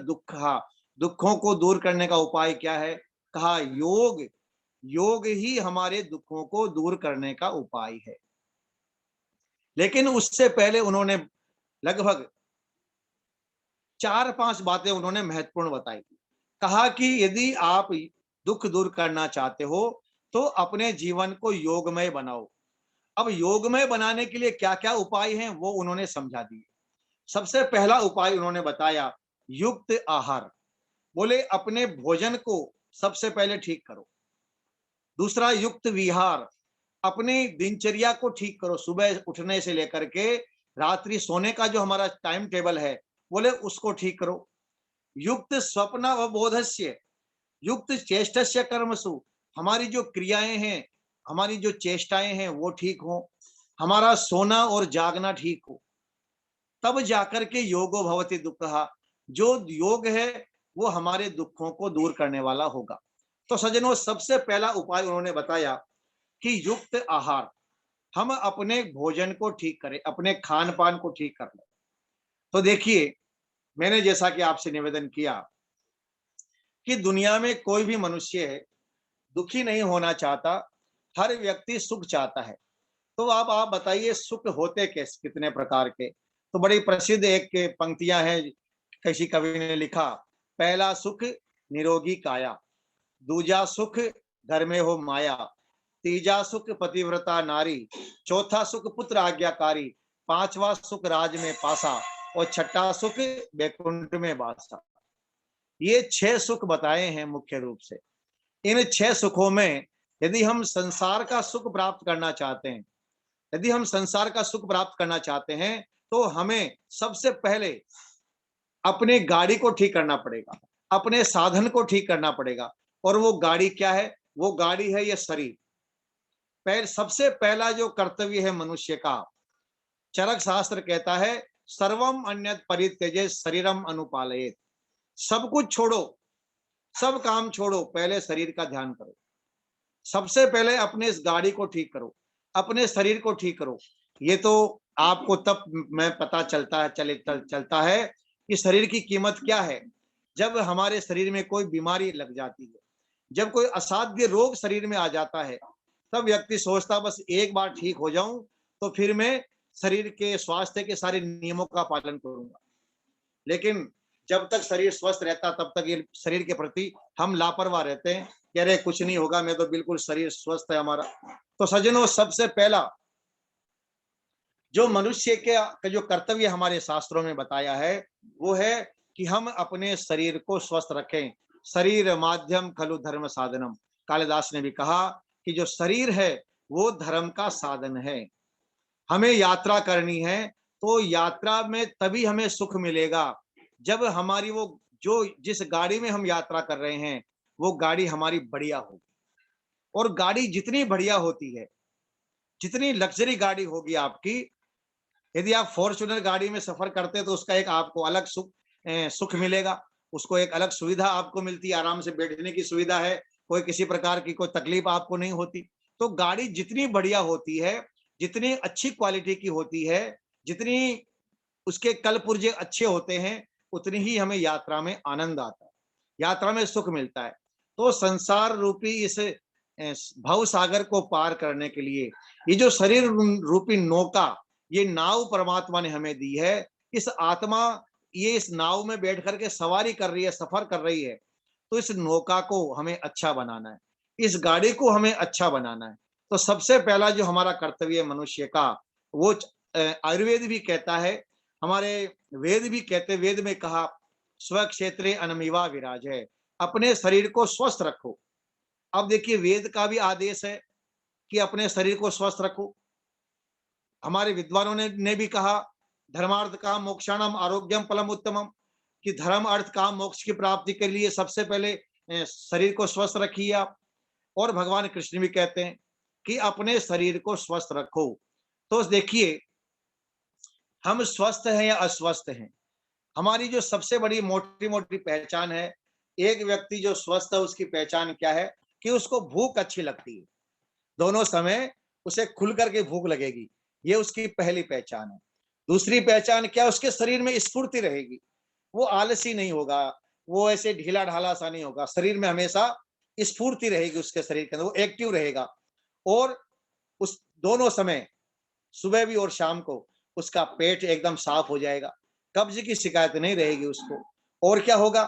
दुखों को दूर करने का उपाय क्या है? कहा योग। योग ही हमारे दुखों को दूर करने का उपाय है। लेकिन उससे पहले उन्होंने लगभग 4-5 बातें उन्होंने महत्वपूर्ण बताई। कहा कि यदि आप दुख दूर करना चाहते हो तो अपने जीवन को योगमय बनाओ। अब योगमय बनाने के लिए क्या क्या उपाय हैं वो उन्होंने समझा दिए। सबसे पहला उपाय उन्होंने बताया युक्त आहार। बोले अपने भोजन को सबसे पहले ठीक करो। दूसरा युक्त विहार, अपनी दिनचर्या को ठीक करो। सुबह उठने से लेकर के रात्रि सोने का जो हमारा टाइम टेबल है, बोले उसको ठीक करो। युक्त स्वप्न अवबोधस्य, युक्त चेष्टस्य कर्मसु, हमारी जो क्रियाएं हैं, हमारी जो चेष्टाएं हैं वो ठीक हो, हमारा सोना और जागना ठीक हो, तब जाकर के योगो भवति दुःखः, जो योग है वो हमारे दुखों को दूर करने वाला होगा। तो सज्जनों, सबसे पहला उपाय उन्होंने बताया कि युक्त आहार, हम अपने भोजन को ठीक करें, अपने खान पान को ठीक कर लें। तो देखिए, मैंने जैसा कि आपसे निवेदन किया कि दुनिया में कोई भी मनुष्य है दुखी नहीं होना चाहता, हर व्यक्ति सुख चाहता है। तो अब आप बताइए सुख होते कैसे, कितने प्रकार के। तो बड़ी प्रसिद्ध एक पंक्तियां हैं, किसी कवि ने लिखा, पहला सुख निरोगी काया, दूजा सुख घर में हो माया, तीजा सुख पतिव्रता नारी, चौथा सुख पुत्र आज्ञाकारी, पांचवा सुख राज में पासा, और छठा सुख बैकुंठ में बासा। ये 6 सुख बताए हैं मुख्य रूप से। इन 6 सुखों में यदि हम संसार का सुख प्राप्त करना चाहते हैं, यदि हम संसार का सुख प्राप्त करना चाहते हैं, तो हमें सबसे पहले अपने गाड़ी को ठीक करना पड़ेगा, अपने साधन को ठीक करना पड़ेगा। और वो गाड़ी क्या है? वो गाड़ी है ये शरीर। सबसे पहला जो कर्तव्य है मनुष्य का, चरक शास्त्र कहता है, सर्वम अन्यत परित्यजे शरीरम अनुपालयेत। सब कुछ छोड़ो, सब काम छोड़ो, पहले शरीर का ध्यान करो। सबसे पहले अपने इस गाड़ी को ठीक करो, अपने शरीर को ठीक करो। ये तो आपको तब में पता चलता है कि शरीर की कीमत क्या है, जब हमारे शरीर में कोई बीमारी लग जाती है, जब कोई असाध्य रोग शरीर में आ जाता है, तब व्यक्ति सोचता बस एक बार ठीक हो जाऊं तो फिर मैं शरीर के स्वास्थ्य के सारे नियमों का पालन करूंगा। लेकिन जब तक शरीर स्वस्थ रहता तब तक ये शरीर के प्रति हम लापरवाह रहते हैं कि अरे कुछ नहीं होगा, मैं तो बिल्कुल शरीर स्वस्थ है हमारा। तो सज्जनों, सबसे पहला जो मनुष्य के जो कर्तव्य हमारे शास्त्रों में बताया है वो है कि हम अपने शरीर को स्वस्थ रखें। शरीर माध्यम खलु धर्म साधनम, कालिदास ने भी कहा कि जो शरीर है वो धर्म का साधन है। हमें यात्रा करनी है तो यात्रा में तभी हमें सुख मिलेगा जब हमारी वो जो जिस गाड़ी में हम यात्रा कर रहे हैं वो गाड़ी हमारी बढ़िया होगी। और गाड़ी जितनी बढ़िया होती है, जितनी लग्जरी गाड़ी होगी आपकी, यदि आप फॉर्च्यूनर गाड़ी में सफर करते हैं तो उसका एक आपको अलग सुख मिलेगा, उसको एक अलग सुविधा आपको मिलती है, आराम से बैठने की सुविधा है, कोई किसी प्रकार की कोई तकलीफ आपको नहीं होती। तो गाड़ी जितनी बढ़िया होती है, जितनी अच्छी क्वालिटी की होती है, जितनी उसके कल पुर्जे अच्छे होते हैं, उतनी ही हमें यात्रा में आनंद आता है, यात्रा में सुख मिलता है। तो संसार रूपी इस भव सागर को पार करने के लिए ये जो शरीर रूपी नौका, ये नाव परमात्मा ने हमें दी है। इस आत्मा ये इस नाव में बैठ करके सवारी कर रही है, सफर कर रही है। तो इस नौका को हमें अच्छा बनाना है, इस गाड़ी को हमें अच्छा बनाना है। तो सबसे पहला जो हमारा कर्तव्य है मनुष्य का, वो आयुर्वेद भी कहता है, हमारे वेद भी कहते, वेद में कहा, स्वक्षेत्रे अनमिवा विराज है, अपने शरीर को स्वस्थ रखो। अब देखिए, वेद का भी आदेश है कि अपने शरीर को स्वस्थ रखो। हमारे विद्वानों ने भी कहा, धर्मार्थ काम मोक्षाणाम आरोग्यम फलम उत्तमम, कि धर्म अर्थ काम मोक्ष की प्राप्ति के लिए सबसे पहले शरीर को स्वस्थ रखिए आप। और भगवान कृष्ण भी कहते हैं कि अपने शरीर को स्वस्थ रखो। तो देखिए, हम स्वस्थ हैं या अस्वस्थ हैं, हमारी जो सबसे बड़ी मोटी मोटी पहचान है, एक व्यक्ति जो स्वस्थ है उसकी पहचान क्या है कि उसको भूख अच्छी लगती है, दोनों समय उसे खुल करके भूख लगेगी, ये उसकी पहली पहचान है। दूसरी पहचान क्या, उसके शरीर में स्फूर्ति रहेगी, वो आलसी नहीं होगा, वो ऐसे ढीला ढाला सा नहीं होगा, शरीर में हमेशा स्फूर्ति रहेगी, उसके शरीर के अंदर वो एक्टिव रहेगा। और उस दोनों समय, सुबह भी और शाम को, उसका पेट एकदम साफ हो जाएगा, कब्ज की शिकायत नहीं रहेगी उसको। और क्या होगा,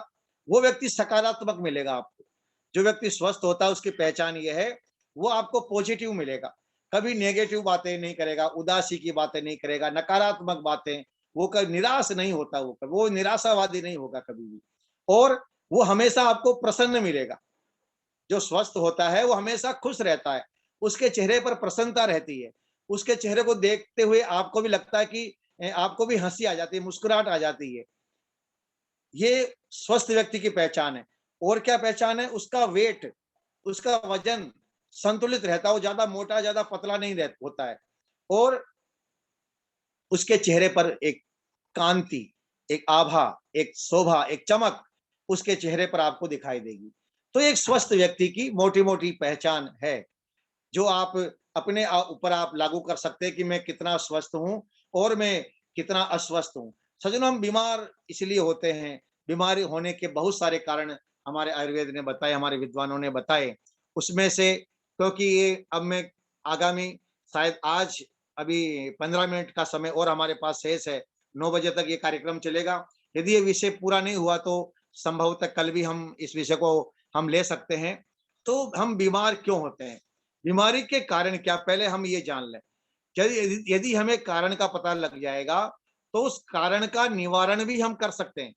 वो व्यक्ति सकारात्मक मिलेगा आपको। जो व्यक्ति स्वस्थ होता है उसकी पहचान ये है, वो आपको पॉजिटिव मिलेगा, कभी नेगेटिव बातें नहीं करेगा, उदासी की बातें नहीं करेगा, नकारात्मक बातें, वो कभी निराश नहीं होता, वो निराशावादी नहीं होगा कभी भी। और वो हमेशा आपको प्रसन्न मिलेगा। जो स्वस्थ होता है वो हमेशा खुश रहता है, उसके चेहरे पर प्रसन्नता रहती है, उसके चेहरे को देखते हुए आपको भी लगता है कि आपको भी हंसी आ जाती है, मुस्कुराहट आ जाती है। ये स्वस्थ व्यक्ति की पहचान है। और क्या पहचान है, उसका वेट, उसका वजन संतुलित रहता है, वो ज्यादा मोटा ज्यादा पतला नहीं होता है, और उसके चेहरे पर एक कांति, एक आभा, एक शोभा, एक चमक उसके चेहरे पर आपको दिखाई देगी। तो एक स्वस्थ व्यक्ति की मोटी मोटी पहचान है, जो आप अपने ऊपर आप लागू कर सकते हैं कि मैं कितना स्वस्थ हूं और मैं कितना अस्वस्थ हूं। सज्जनों, हम बीमार इसलिए होते हैं, बीमारी होने के बहुत सारे कारण हमारे आयुर्वेद ने बताए, हमारे विद्वानों ने बताए। उसमें से, क्योंकि ये अब मैं आगामी, शायद आज अभी 15 मिनट का समय और हमारे पास शेष है, 9 बजे तक ये कार्यक्रम चलेगा। यदि ये विषय पूरा नहीं हुआ तो संभवतः कल भी हम इस विषय को हम ले सकते हैं। तो हम बीमार क्यों होते हैं, बीमारी के कारण क्या, पहले हम ये जान लें। यदि यदि हमें कारण का पता लग जाएगा तो उस कारण का निवारण भी हम कर सकते हैं।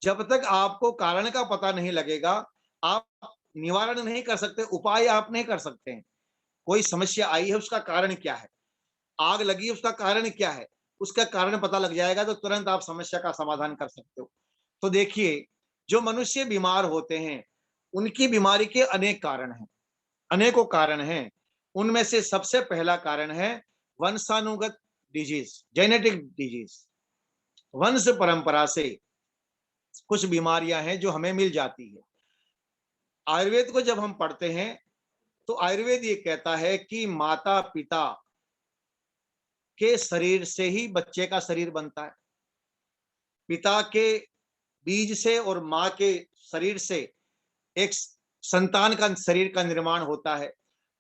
जब तक आपको कारण का पता नहीं लगेगा, आप निवारण नहीं कर सकते, उपाय आप नहीं कर सकते हैं। कोई समस्या आई है, उसका कारण क्या है, आग लगी, उसका कारण क्या है, उसका कारण पता लग जाएगा तो तुरंत आप समस्या का समाधान कर सकते हो। तो देखिए, जो मनुष्य बीमार होते हैं उनकी बीमारी के अनेक कारण हैं, अनेकों कारण हैं। उनमें से सबसे पहला कारण है वंशानुगत डिजीज, जेनेटिक डिजीज। वंश परंपरा से कुछ बीमारियां हैं जो हमें मिल जाती है। आयुर्वेद को जब हम पढ़ते हैं तो आयुर्वेद ये कहता है कि माता पिता के शरीर से ही बच्चे का शरीर बनता है। पिता के बीज से और माँ के शरीर से एक संतान का शरीर का निर्माण होता है।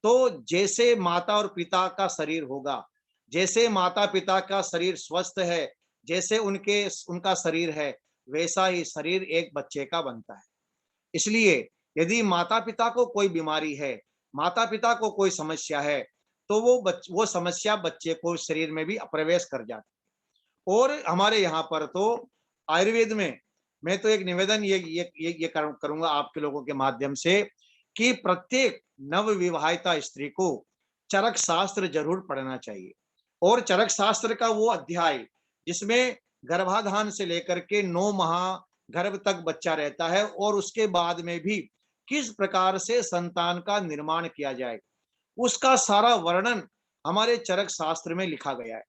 तो जैसे माता और पिता का शरीर होगा, जैसे माता पिता का शरीर स्वस्थ है, जैसे उनका शरीर है, वैसा ही शरीर एक बच्चे का बनता है। इसलिए यदि माता पिता को कोई बीमारी है, माता पिता को कोई समस्या है, तो वो समस्या बच्चे को शरीर में भी प्रवेश कर जाती है। और हमारे यहाँ पर तो आयुर्वेद में, मैं तो एक निवेदन ये करूंगा आपके लोगों के माध्यम से, कि प्रत्येक नव विवाहिता स्त्री को चरक शास्त्र जरूर पढ़ना चाहिए। और चरक शास्त्र का वो अध्याय जिसमें गर्भाधान से लेकर के 9 माह गर्भ तक बच्चा रहता है और उसके बाद में भी किस प्रकार से संतान का निर्माण किया जाए, उसका सारा वर्णन हमारे चरक शास्त्र में लिखा गया है।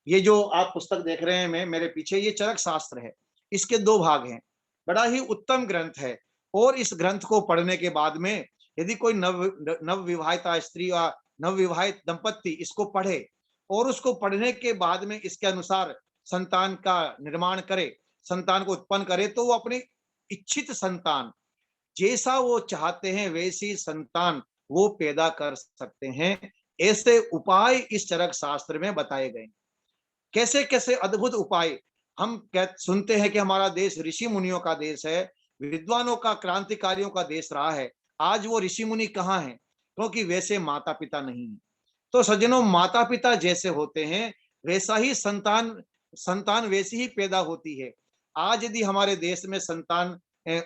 ये जो आप पुस्तक देख रहे हैं, मैं मेरे पीछे, ये चरक शास्त्र है। इसके 2 भाग हैं, बड़ा ही उत्तम ग्रंथ है। और इस ग्रंथ को पढ़ने के बाद में यदि कोई नव विवाहिता स्त्री या नव विवाहित दंपत्ति इसको पढ़े और उसको पढ़ने के बाद में इसके अनुसार संतान का निर्माण करे, संतान को उत्पन्न करे, तो वो अपनी इच्छित संतान, जैसा वो चाहते हैं वैसी संतान वो पैदा कर सकते हैं। ऐसे उपाय इस चरक शास्त्र में बताए गए। कैसे कैसे अद्भुत उपाय। हम सुनते हैं कि हमारा देश ऋषि मुनियों का देश है, विद्वानों का, क्रांतिकारियों का देश रहा है। आज वो ऋषि मुनि कहाँ हैं, क्योंकि वैसे माता पिता नहीं है। तो सज्जनों, माता पिता जैसे होते हैं वैसा ही संतान, संतान वैसी ही पैदा होती है। आज यदि हमारे देश में संतान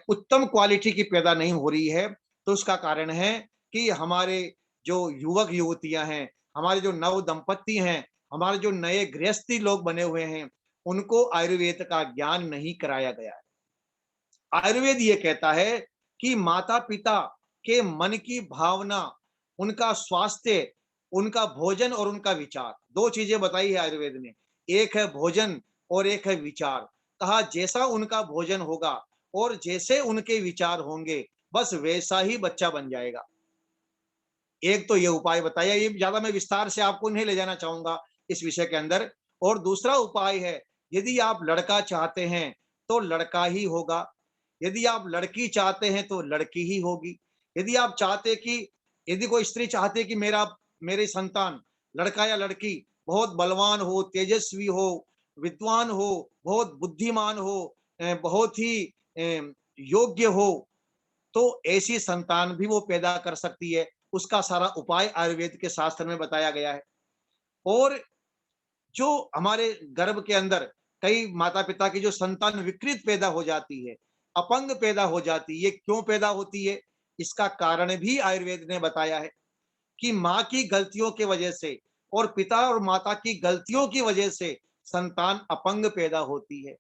उत्तम क्वालिटी की पैदा नहीं हो रही है, तो उसका कारण है कि हमारे जो युवक युवतियां हैं, हमारे जो नव दंपत्ति हैं, हमारे जो नए गृहस्थी लोग बने हुए हैं, उनको आयुर्वेद का ज्ञान नहीं कराया गया है। आयुर्वेद ये कहता है कि माता पिता के मन की भावना, उनका स्वास्थ्य, उनका भोजन और उनका विचार, 2 चीजें बताई है आयुर्वेद ने। एक है भोजन और एक है विचार। कहा जैसा उनका भोजन होगा और जैसे उनके विचार होंगे, बस वैसा ही बच्चा बन जाएगा। एक तो ये उपाय बताया, ये ज्यादा मैं विस्तार से आपको नहीं ले जाना चाहूंगा इस विषय के अंदर। और दूसरा उपाय है, यदि आप लड़का चाहते हैं तो लड़का ही होगा, यदि आप लड़की चाहते हैं तो लड़की ही होगी। यदि आप चाहते कि, यदि कोई स्त्री चाहती है कि मेरी संतान, लड़का या लड़की, बहुत बलवान हो, तेजस्वी हो, विद्वान हो, बहुत बुद्धिमान हो, बहुत ही योग्य हो, तो ऐसी संतान भी वो पैदा कर सकती है। उसका सारा उपाय आयुर्वेद के शास्त्र में बताया गया है। और जो हमारे गर्भ के अंदर कई माता पिता की जो संतान विकृत पैदा हो जाती है, अपंग पैदा हो जाती है, ये क्यों पैदा होती है, इसका कारण भी आयुर्वेद ने बताया है कि माँ की गलतियों की वजह से और पिता और माता की गलतियों की वजह से संतान अपंग पैदा होती है,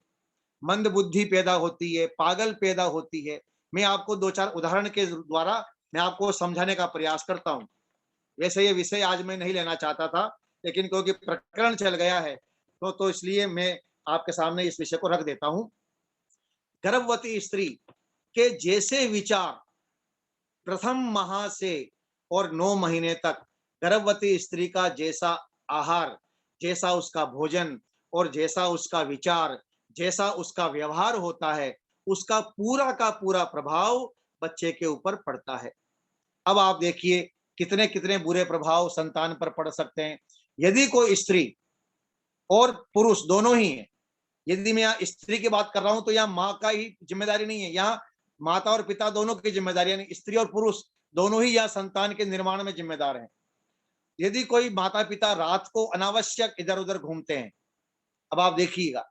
मंद बुद्धि पैदा होती है, पागल पैदा होती है। मैं आपको 2-4 उदाहरण के द्वारा मैं आपको समझाने का प्रयास करता हूँ। वैसे ये विषय आज मैं नहीं लेना चाहता था, लेकिन क्योंकि प्रकरण चल गया है, तो इसलिए मैं आपके सामने इस विषय को रख देता हूँ। गर्भवती स्त्री के जैसे विचार प्रथम माह से और 9 महीने तक गर्भवती स्त्री का जैसा आहार, जैसा उसका भोजन और जैसा उसका विचार, जैसा उसका व्यवहार होता है, उसका पूरा का पूरा प्रभाव बच्चे के ऊपर पड़ता है। अब आप देखिए कितने कितने बुरे प्रभाव संतान पर पड़ सकते हैं। यदि कोई स्त्री और पुरुष दोनों ही है, यदि मैं यहाँ स्त्री की बात कर रहा हूं तो यहाँ माँ का ही जिम्मेदारी नहीं है, यहाँ माता और पिता दोनों की जिम्मेदारी, यानी स्त्री और पुरुष दोनों ही यहाँ संतान के निर्माण में जिम्मेदार हैं। यदि कोई माता पिता रात को अनावश्यक इधर उधर घूमते हैं, अब आप देखिएगा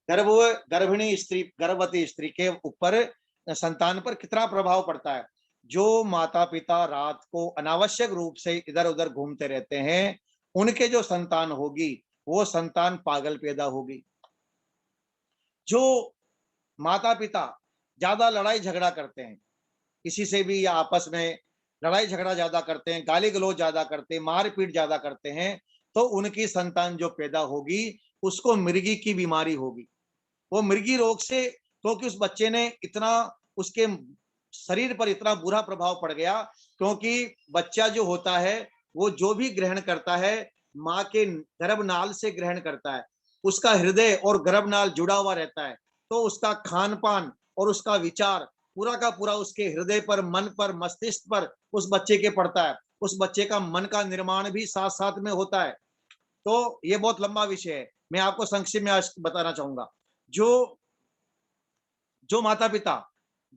गर्भिणी स्त्री, गर्भवती स्त्री के ऊपर संतान पर कितना प्रभाव पड़ता है। जो माता पिता रात को अनावश्यक रूप से इधर उधर घूमते रहते हैं, उनके जो संतान होगी वो संतान पागल पैदा होगी। जो माता पिता ज्यादा लड़ाई झगड़ा करते हैं, किसी से भी या आपस में लड़ाई झगड़ा ज्यादा करते हैं, गाली गलौज ज्यादा करते हैं, मारपीट ज्यादा करते हैं, तो उनकी संतान जो पैदा होगी उसको मिर्गी की बीमारी होगी। वो मिर्गी रोग से, क्योंकि उस बच्चे ने इतना, उसके शरीर पर इतना बुरा प्रभाव पड़ गया, क्योंकि बच्चा जो होता है वो जो भी ग्रहण करता है माँ के गर्भनाल से ग्रहण करता है, उसका हृदय और गर्भनाल जुड़ा हुआ रहता है, तो उसका खान पान और उसका विचार पूरा का पूरा उसके हृदय पर, मन पर, मस्तिष्क पर उस बच्चे के पड़ता है। उस बच्चे का मन का निर्माण भी साथ साथ में होता है। तो ये बहुत लंबा विषय है, मैं आपको संक्षिप्त में आज बताना चाहूंगा। जो जो माता पिता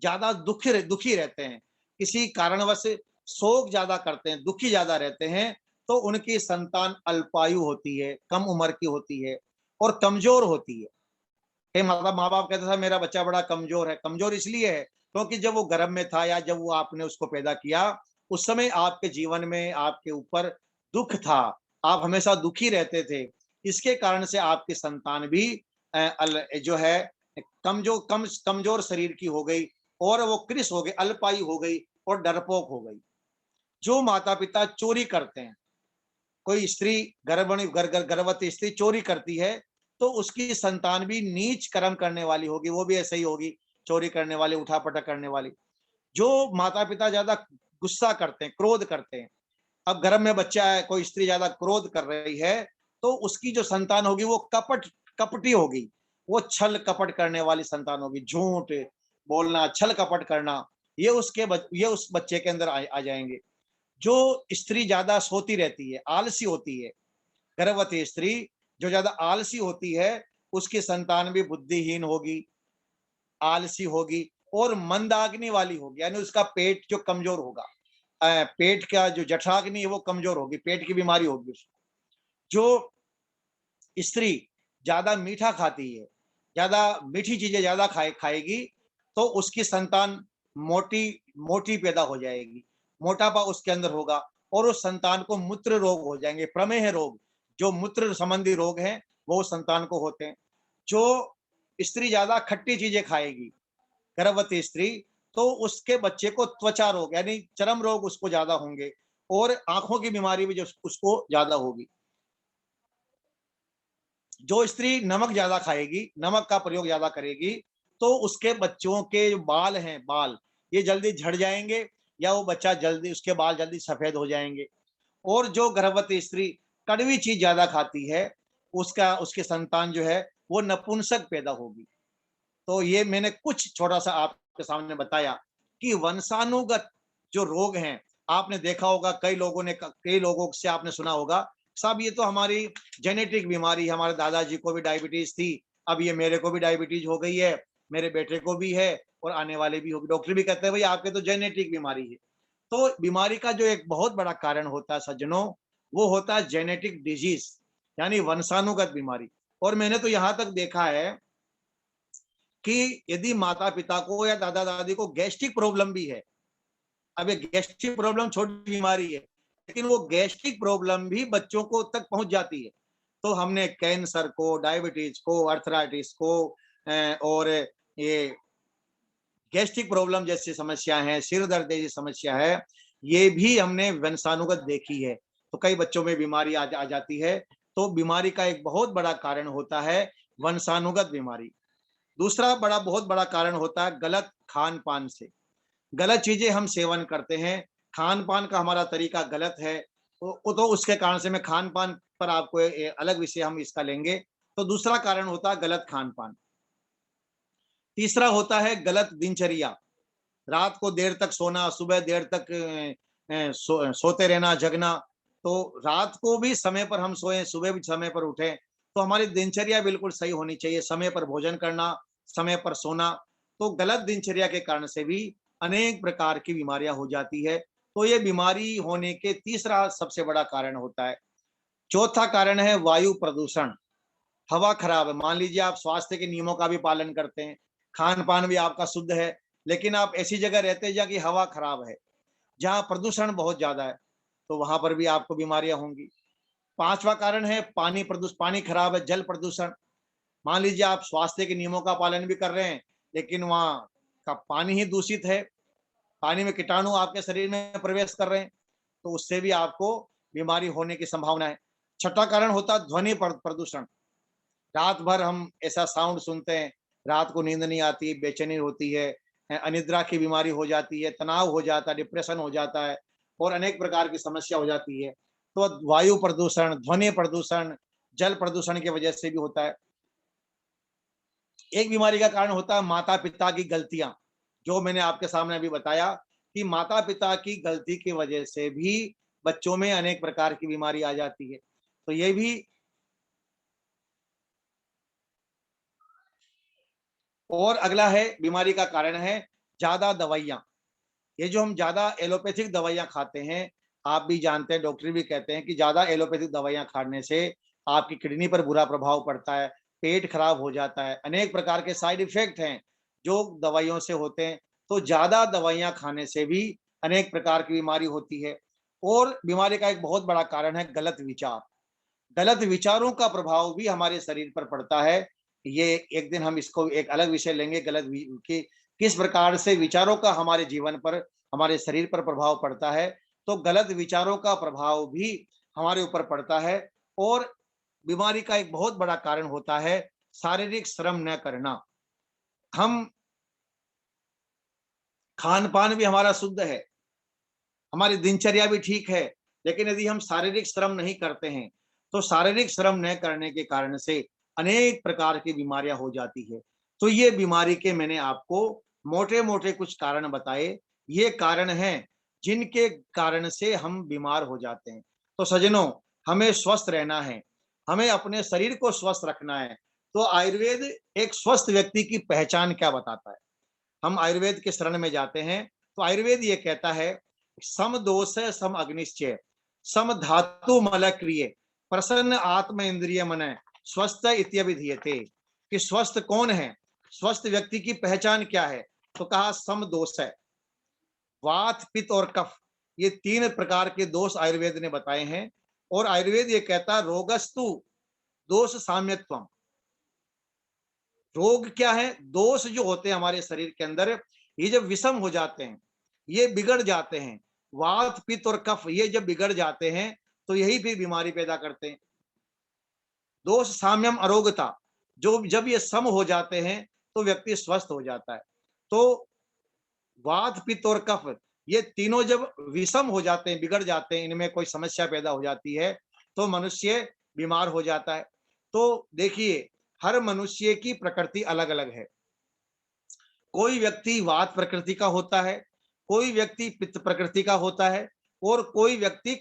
ज्यादा दुखी रहते हैं, किसी कारणवश शोक ज्यादा करते हैं, दुखी ज्यादा रहते हैं, तो उनकी संतान अल्पायु होती है, कम उम्र की होती है और कमजोर होती है। मतलब माँ बाप कहते था मेरा बच्चा बड़ा कमजोर है। कमजोर इसलिए है क्योंकि जब वो गर्भ में था या जब वो आपने उसको पैदा किया, उस समय आपके जीवन में आपके ऊपर दुख था, आप हमेशा दुखी रहते थे। इसके कारण से आपकी संतान भी जो है कमजोर शरीर की हो गई और वो कृष हो गई, अल्पायु हो गई और डरपोक हो गई। जो माता पिता चोरी करते हैं, कोई स्त्री गर्भवती स्त्री चोरी करती है, तो उसकी संतान भी नीच कर्म करने वाली होगी, वो भी ऐसे ही होगी, चोरी करने वाली, उठापटक करने वाली। जो माता पिता ज्यादा गुस्सा करते हैं, क्रोध करते हैं, अब गर्भ में बच्चा है, कोई स्त्री ज्यादा क्रोध कर रही है, तो उसकी जो संतान होगी वो कपटी होगी, वो छल कपट करने वाली संतान होगी, झूठ बोलना, छल कपट करना, ये उस बच्चे के अंदर आ जाएंगे। जो स्त्री ज्यादा सोती रहती है, आलसी होती है, गर्भवती स्त्री जो ज्यादा आलसी होती है, उसकी संतान भी बुद्धिहीन होगी, आलसी होगी और मंदाग्नि वाली होगी, यानी उसका पेट जो कमजोर होगा, पेट का जो जठराग्नि है वो कमजोर होगी, पेट की बीमारी होगी उसको। जो स्त्री ज्यादा मीठा खाती है, ज्यादा मीठी चीजें ज्यादा खाएगी, तो उसकी संतान मोटी मोटी पैदा हो जाएगी, मोटापा उसके अंदर होगा और उस संतान को मूत्र रोग हो जाएंगे, प्रमेह रोग, जो मूत्र संबंधी रोग हैं वो संतान को होते हैं। जो स्त्री ज्यादा खट्टी चीजें खाएगी, गर्भवती स्त्री, तो उसके बच्चे को त्वचा रोग यानी चर्म रोग उसको ज्यादा होंगे और आंखों की बीमारी भी जो उसको ज्यादा होगी। जो स्त्री नमक ज्यादा खाएगी, नमक का प्रयोग ज्यादा करेगी, तो उसके बच्चों के बाल हैं, बाल ये जल्दी झड़ जाएंगे या वो बच्चा जल्दी, उसके बाल जल्दी सफेद हो जाएंगे। और जो गर्भवती स्त्री कड़वी चीज ज्यादा खाती है, उसका उसके संतान जो है वो नपुंसक पैदा होगी। तो ये मैंने कुछ छोटा सा आपके सामने बताया कि वंशानुगत जो रोग हैं, आपने देखा होगा कई लोगों से आपने सुना होगा साहब ये तो हमारी जेनेटिक बीमारी, हमारे दादाजी को भी डायबिटीज थी, अब ये मेरे को भी डायबिटीज हो गई है, मेरे बेटे को भी है और आने वाले भी होगी। डॉक्टर भी कहते हैं भाई आपके तो जेनेटिक बीमारी है। तो बीमारी का जो एक बहुत बड़ा कारण होता है सज्जनों, वो होता है जेनेटिक डिजीज, यानी वंशानुगत बीमारी। और मैंने तो यहां तक देखा है कि यदि माता पिता को या दादा दादी को गैस्ट्रिक प्रॉब्लम भी है, अब ये गैस्ट्रिक प्रॉब्लम छोटी बीमारी है, लेकिन वो गैस्ट्रिक प्रॉब्लम भी बच्चों को तक पहुंच जाती है। तो हमने कैंसर को, डायबिटीज को, अर्थराइटिस को और ये गैस्ट्रिक प्रॉब्लम जैसी समस्या है, सिर दर्द जैसी समस्या है, ये भी हमने वंशानुगत देखी है। तो कई बच्चों में बीमारी आ जाती है। तो बीमारी का एक बहुत बड़ा कारण होता है वंशानुगत बीमारी। दूसरा बहुत बड़ा कारण होता है गलत खान पान से। गलत चीजें हम सेवन करते हैं, खान पान का हमारा तरीका गलत है। तो उसके कारण से मैं खान पान पर आपको अलग विषय हम इसका लेंगे। तो दूसरा कारण होता है गलत खान पान। तीसरा होता है गलत दिनचर्या। रात को देर तक सोना, सुबह देर तक सोते रहना, जगना। तो रात को भी समय पर हम सोएं, सुबह भी समय पर उठें। तो हमारी दिनचर्या बिल्कुल सही होनी चाहिए, समय पर भोजन करना, समय पर सोना। तो गलत दिनचर्या के कारण से भी अनेक प्रकार की बीमारियां हो जाती है। तो ये बीमारी होने के तीसरा सबसे बड़ा कारण होता है। चौथा कारण है वायु प्रदूषण। हवा खराब है। मान लीजिए आप स्वास्थ्य के नियमों का भी पालन करते हैं, खान पान भी आपका शुद्ध है, लेकिन आप ऐसी जगह रहते हैं जहाँ की हवा खराब है, जहाँ प्रदूषण बहुत ज्यादा है, तो वहां पर भी आपको बीमारियां होंगी। पांचवा कारण है पानी प्रदूषण। पानी खराब है, जल प्रदूषण। मान लीजिए आप स्वास्थ्य के नियमों का पालन भी कर रहे हैं, लेकिन वहां का पानी ही दूषित है, पानी में कीटाणु आपके शरीर में प्रवेश कर रहे हैं, तो उससे भी आपको बीमारी होने की संभावना है। छठा कारण होता है ध्वनि प्रदूषण। रात भर हम ऐसा साउंड सुनते हैं, रात को नींद नहीं आती, बेचैनी होती है, अनिद्रा की बीमारी हो जाती है, तनाव हो जाता है, डिप्रेशन हो जाता है और अनेक प्रकार की समस्या हो जाती है। तो वायु प्रदूषण, ध्वनि प्रदूषण, जल प्रदूषण की वजह से भी होता है। एक बीमारी का कारण होता है माता पिता की गलतियां, जो मैंने आपके सामने अभी बताया कि माता पिता की गलती की वजह से भी बच्चों में अनेक प्रकार की बीमारी आ जाती है। तो ये भी। और अगला है बीमारी का कारण है ज्यादा दवाइयां। ये जो हम ज्यादा एलोपैथिक दवाइयां खाते हैं, आप भी जानते हैं, डॉक्टर भी कहते हैं कि ज्यादा एलोपैथिक दवाइयां खाने से आपकी किडनी पर बुरा प्रभाव पड़ता है, पेट खराब हो जाता है, अनेक प्रकार के साइड इफेक्ट हैं जो दवाइयों से होते हैं। तो ज्यादा दवाइयां खाने से भी अनेक प्रकार की बीमारी होती है। और बीमारी का एक बहुत बड़ा कारण है गलत विचार। गलत विचारों का प्रभाव भी हमारे शरीर पर पड़ता है। ये एक दिन हम इसको एक अलग विषय लेंगे, कि किस प्रकार से विचारों का हमारे जीवन पर, हमारे शरीर पर प्रभाव पड़ता है। तो गलत विचारों का प्रभाव भी हमारे ऊपर पड़ता है। और बीमारी का एक बहुत बड़ा कारण होता है शारीरिक श्रम न करना। हम खान पान भी हमारा शुद्ध है, हमारी दिनचर्या भी ठीक है, लेकिन यदि हम शारीरिक श्रम नहीं करते हैं, तो शारीरिक श्रम न करने के कारण से अनेक प्रकार की बीमारियां हो जाती है। तो ये बीमारी के मैंने आपको मोटे मोटे कुछ कारण बताए। ये कारण हैं जिनके कारण से हम बीमार हो जाते हैं। तो सज्जनों, हमें स्वस्थ रहना है, हमें अपने शरीर को स्वस्थ रखना है। तो आयुर्वेद एक स्वस्थ व्यक्ति की पहचान क्या बताता है? हम आयुर्वेद के शरण में जाते हैं, तो आयुर्वेद ये कहता है सम दोष सम अग्निश्चय, सम धातु मल क्रिय, प्रसन्न आत्म इंद्रिय मन, स्वस्थ इत्यभिधीयते। कि स्वस्थ कौन है, स्वस्थ व्यक्ति की पहचान क्या है? तो कहा सम दोष है, वात पित्त और कफ, ये तीन प्रकार के दोष आयुर्वेद ने बताए हैं। और आयुर्वेद ये कहता है रोगस्तु दोष साम्यत्वम। रोग क्या है? दोष जो होते हैं हमारे शरीर के अंदर, ये जब विषम हो जाते हैं, ये बिगड़ जाते हैं, वात पित्त और कफ ये जब बिगड़ जाते हैं, तो यही फिर बीमारी पैदा करते हैं। दोष साम्यम अरोगता, जो जब ये सम हो जाते हैं तो व्यक्ति स्वस्थ हो जाता है। तो वात पित्त और कफ ये तीनों जब विषम हो जाते हैं, बिगड़ जाते हैं, इनमें कोई समस्या पैदा हो जाती है, तो मनुष्य बीमार हो जाता है। तो देखिए, हर मनुष्य की प्रकृति अलग अलग है। कोई व्यक्ति वात प्रकृति का होता है, कोई व्यक्ति पित्त प्रकृति का होता है, और कोई व्यक्ति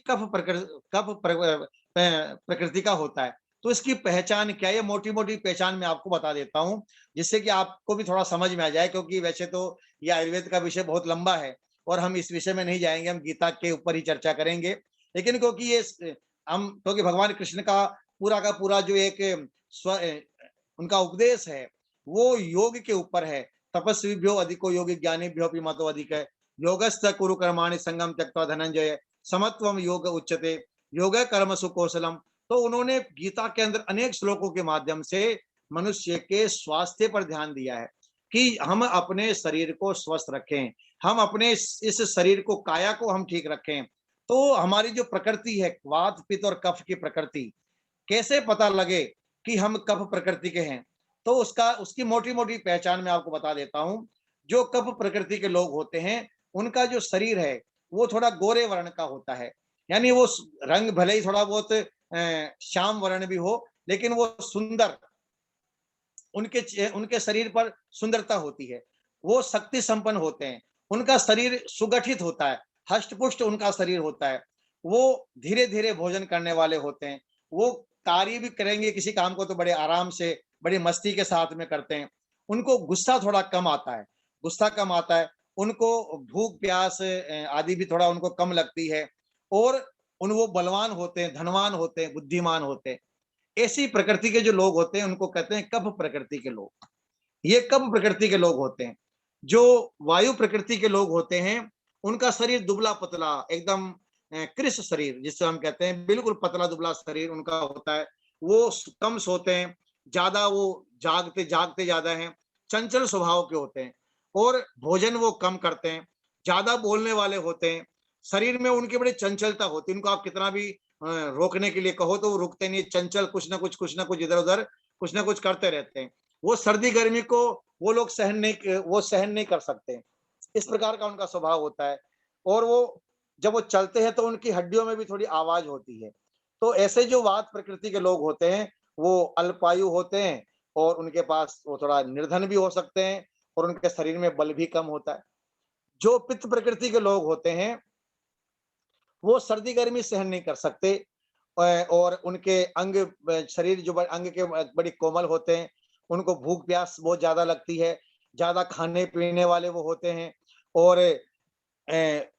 प्रकृति का होता है। तो इसकी पहचान क्या है? मोटी मोटी पहचान मैं आपको बता देता हूं, जिससे कि आपको भी थोड़ा समझ में आ जाए। क्योंकि वैसे तो ये आयुर्वेद का विषय बहुत लंबा है और हम इस विषय में नहीं जाएंगे, हम गीता के ऊपर ही चर्चा करेंगे। लेकिन क्योंकि ये हम, क्योंकि भगवान कृष्ण का पूरा जो एक स्व उनका उपदेश है वो योग के ऊपर है। तपस्वीभ्यो अधिको योगी ज्ञानीभ्यो अपि मतो अधिक है। योगस्थ कुरु कर्माणि संगम त्यक्त्वा धनंजय समत्वम योग उच्यते योग कर्म सुकौशलम। तो उन्होंने गीता के अंदर अनेक श्लोकों के माध्यम से मनुष्य के स्वास्थ्य पर ध्यान दिया है कि हम अपने शरीर को स्वस्थ रखें, हम अपने इस शरीर को, काया को हम ठीक रखें। तो हमारी जो प्रकृति है, वात पित्त और कफ की प्रकृति, कैसे पता लगे कि हम कफ प्रकृति के हैं? तो उसका उसकी मोटी-मोटी पहचान मैं आपको बता देता हूँ। जो कफ प्रकृति के लोग होते हैं, उनका जो शरीर है, वो थोड़ा गोरे वर्ण का होता है। यानी वो रंग भले ही थोड़ा बहुत श्याम वर्ण भी हो, लेकिन वो सुंदर, उनके शरीर पर सुंदरता होती है। वो शक्ति संपन्न होते हैं। उनका शरीर सुगठित होता है, हष्ट-पुष्ट उनका शरीर होता है। वो धीरे-धीरे भोजन करने वाले होते हैं। वो कार्य भी करेंगे किसी काम को तो बड़े आराम से, बड़ी मस्ती के साथ में करते हैं। उनको गुस्सा थोड़ा कम आता है, गुस्सा कम आता है। उनको भूख-प्यास आदि भी थोड़ा उनको कम लगती है, और वो बलवान होते हैं, धनवान होते हैं, बुद्धिमान होते हैं। ऐसी प्रकृति के जो लोग होते हैं, उनको कहते हैं कफ प्रकृति के लोग। ये कफ प्रकृति के लोग होते हैं। जो वायु प्रकृति के लोग होते हैं, उनका शरीर दुबला-पतला, एकदम कृश शरीर जिसे हम कहते हैं, बिल्कुल पतला-दुबला शरीर उनका होता है। वो कम सोते हैं, ज़्यादा वो जागते ज़्यादा हैं, चंचल स्वभाव के होते हैं, और भोजन वो कम करते हैं, ज़्यादा बोलने वाले होते हैं। शरीर में उनकी बड़ी चंचलता होती है, उनको आप कितना भी रोकने के लिए कहो तो वो रुकते नहीं, चंचल कुछ ना कुछ इधर-उधर कुछ ना कुछ करते रहते हैं। वो सर्दी-गर्मी को वो सहन नहीं कर सकते। इस प्रकार का उनका स्वभाव होता है, और वो जब वो चलते हैं तो उनकी हड्डियों में भी थोड़ी आवाज़ होती है। तो ऐसे जो वात प्रकृति के लोग होते हैं, वो अल्पायु होते हैं, और उनके पास वो थोड़ा निर्धन भी हो सकते हैं, और उनके शरीर में बल भी कम होता है। जो पित्त प्रकृति के लोग होते हैं, वो सर्दी-गर्मी सहन नहीं कर सकते, और उनके शरीर जो अंग के बड़े कोमल होते हैं, उनको भूख-प्यास बहुत ज़्यादा लगती है, ज़्यादा खाने-पीने वाले वो होते हैं, और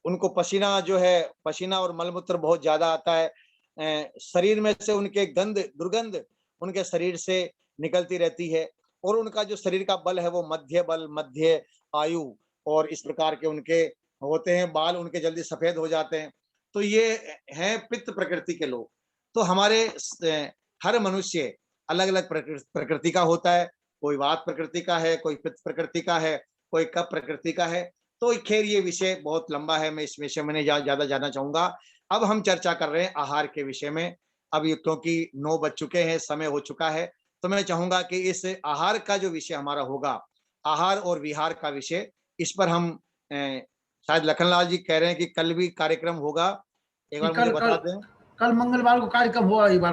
उनको पसीना और मल-मूत्र बहुत ज़्यादा आता है। शरीर में से उनके दुर्गंध उनके शरीर से निकलती रहती है, और उनका जो शरीर का बल है, वो मध्य बल, मध्य आयु, और इस प्रकार के उनके होते हैं। बाल उनके जल्दी सफ़ेद हो जाते हैं। तो ये हैं पित्त प्रकृति के लोग। तो हर मनुष्य अलग-अलग प्रकृति का होता है। कोई वात प्रकृति का है, कोई पित्त प्रकृति का है, कोई कफ प्रकृति का है। तो खैर ये विषय बहुत लंबा है, मैं इस विषय में नहीं ज़्यादा जाना चाहूँगा। अब हम चर्चा कर रहे हैं आहार के विषय में। अब ये क्योंकि 9 बज चुके हैं, समय हो चुका है, तो मैं चाहूँगा कि इस आहार का जो विषय हमारा होगा, आहार और विहार का विषय, इस पर हम शायद लखनलाल जी कह रहे हैं कि कल भी कार्यक्रम होगा। एक जी, बार मुझे कल कल बता दें? कल मंगलवार को कार्यक्रम होगा, एक बार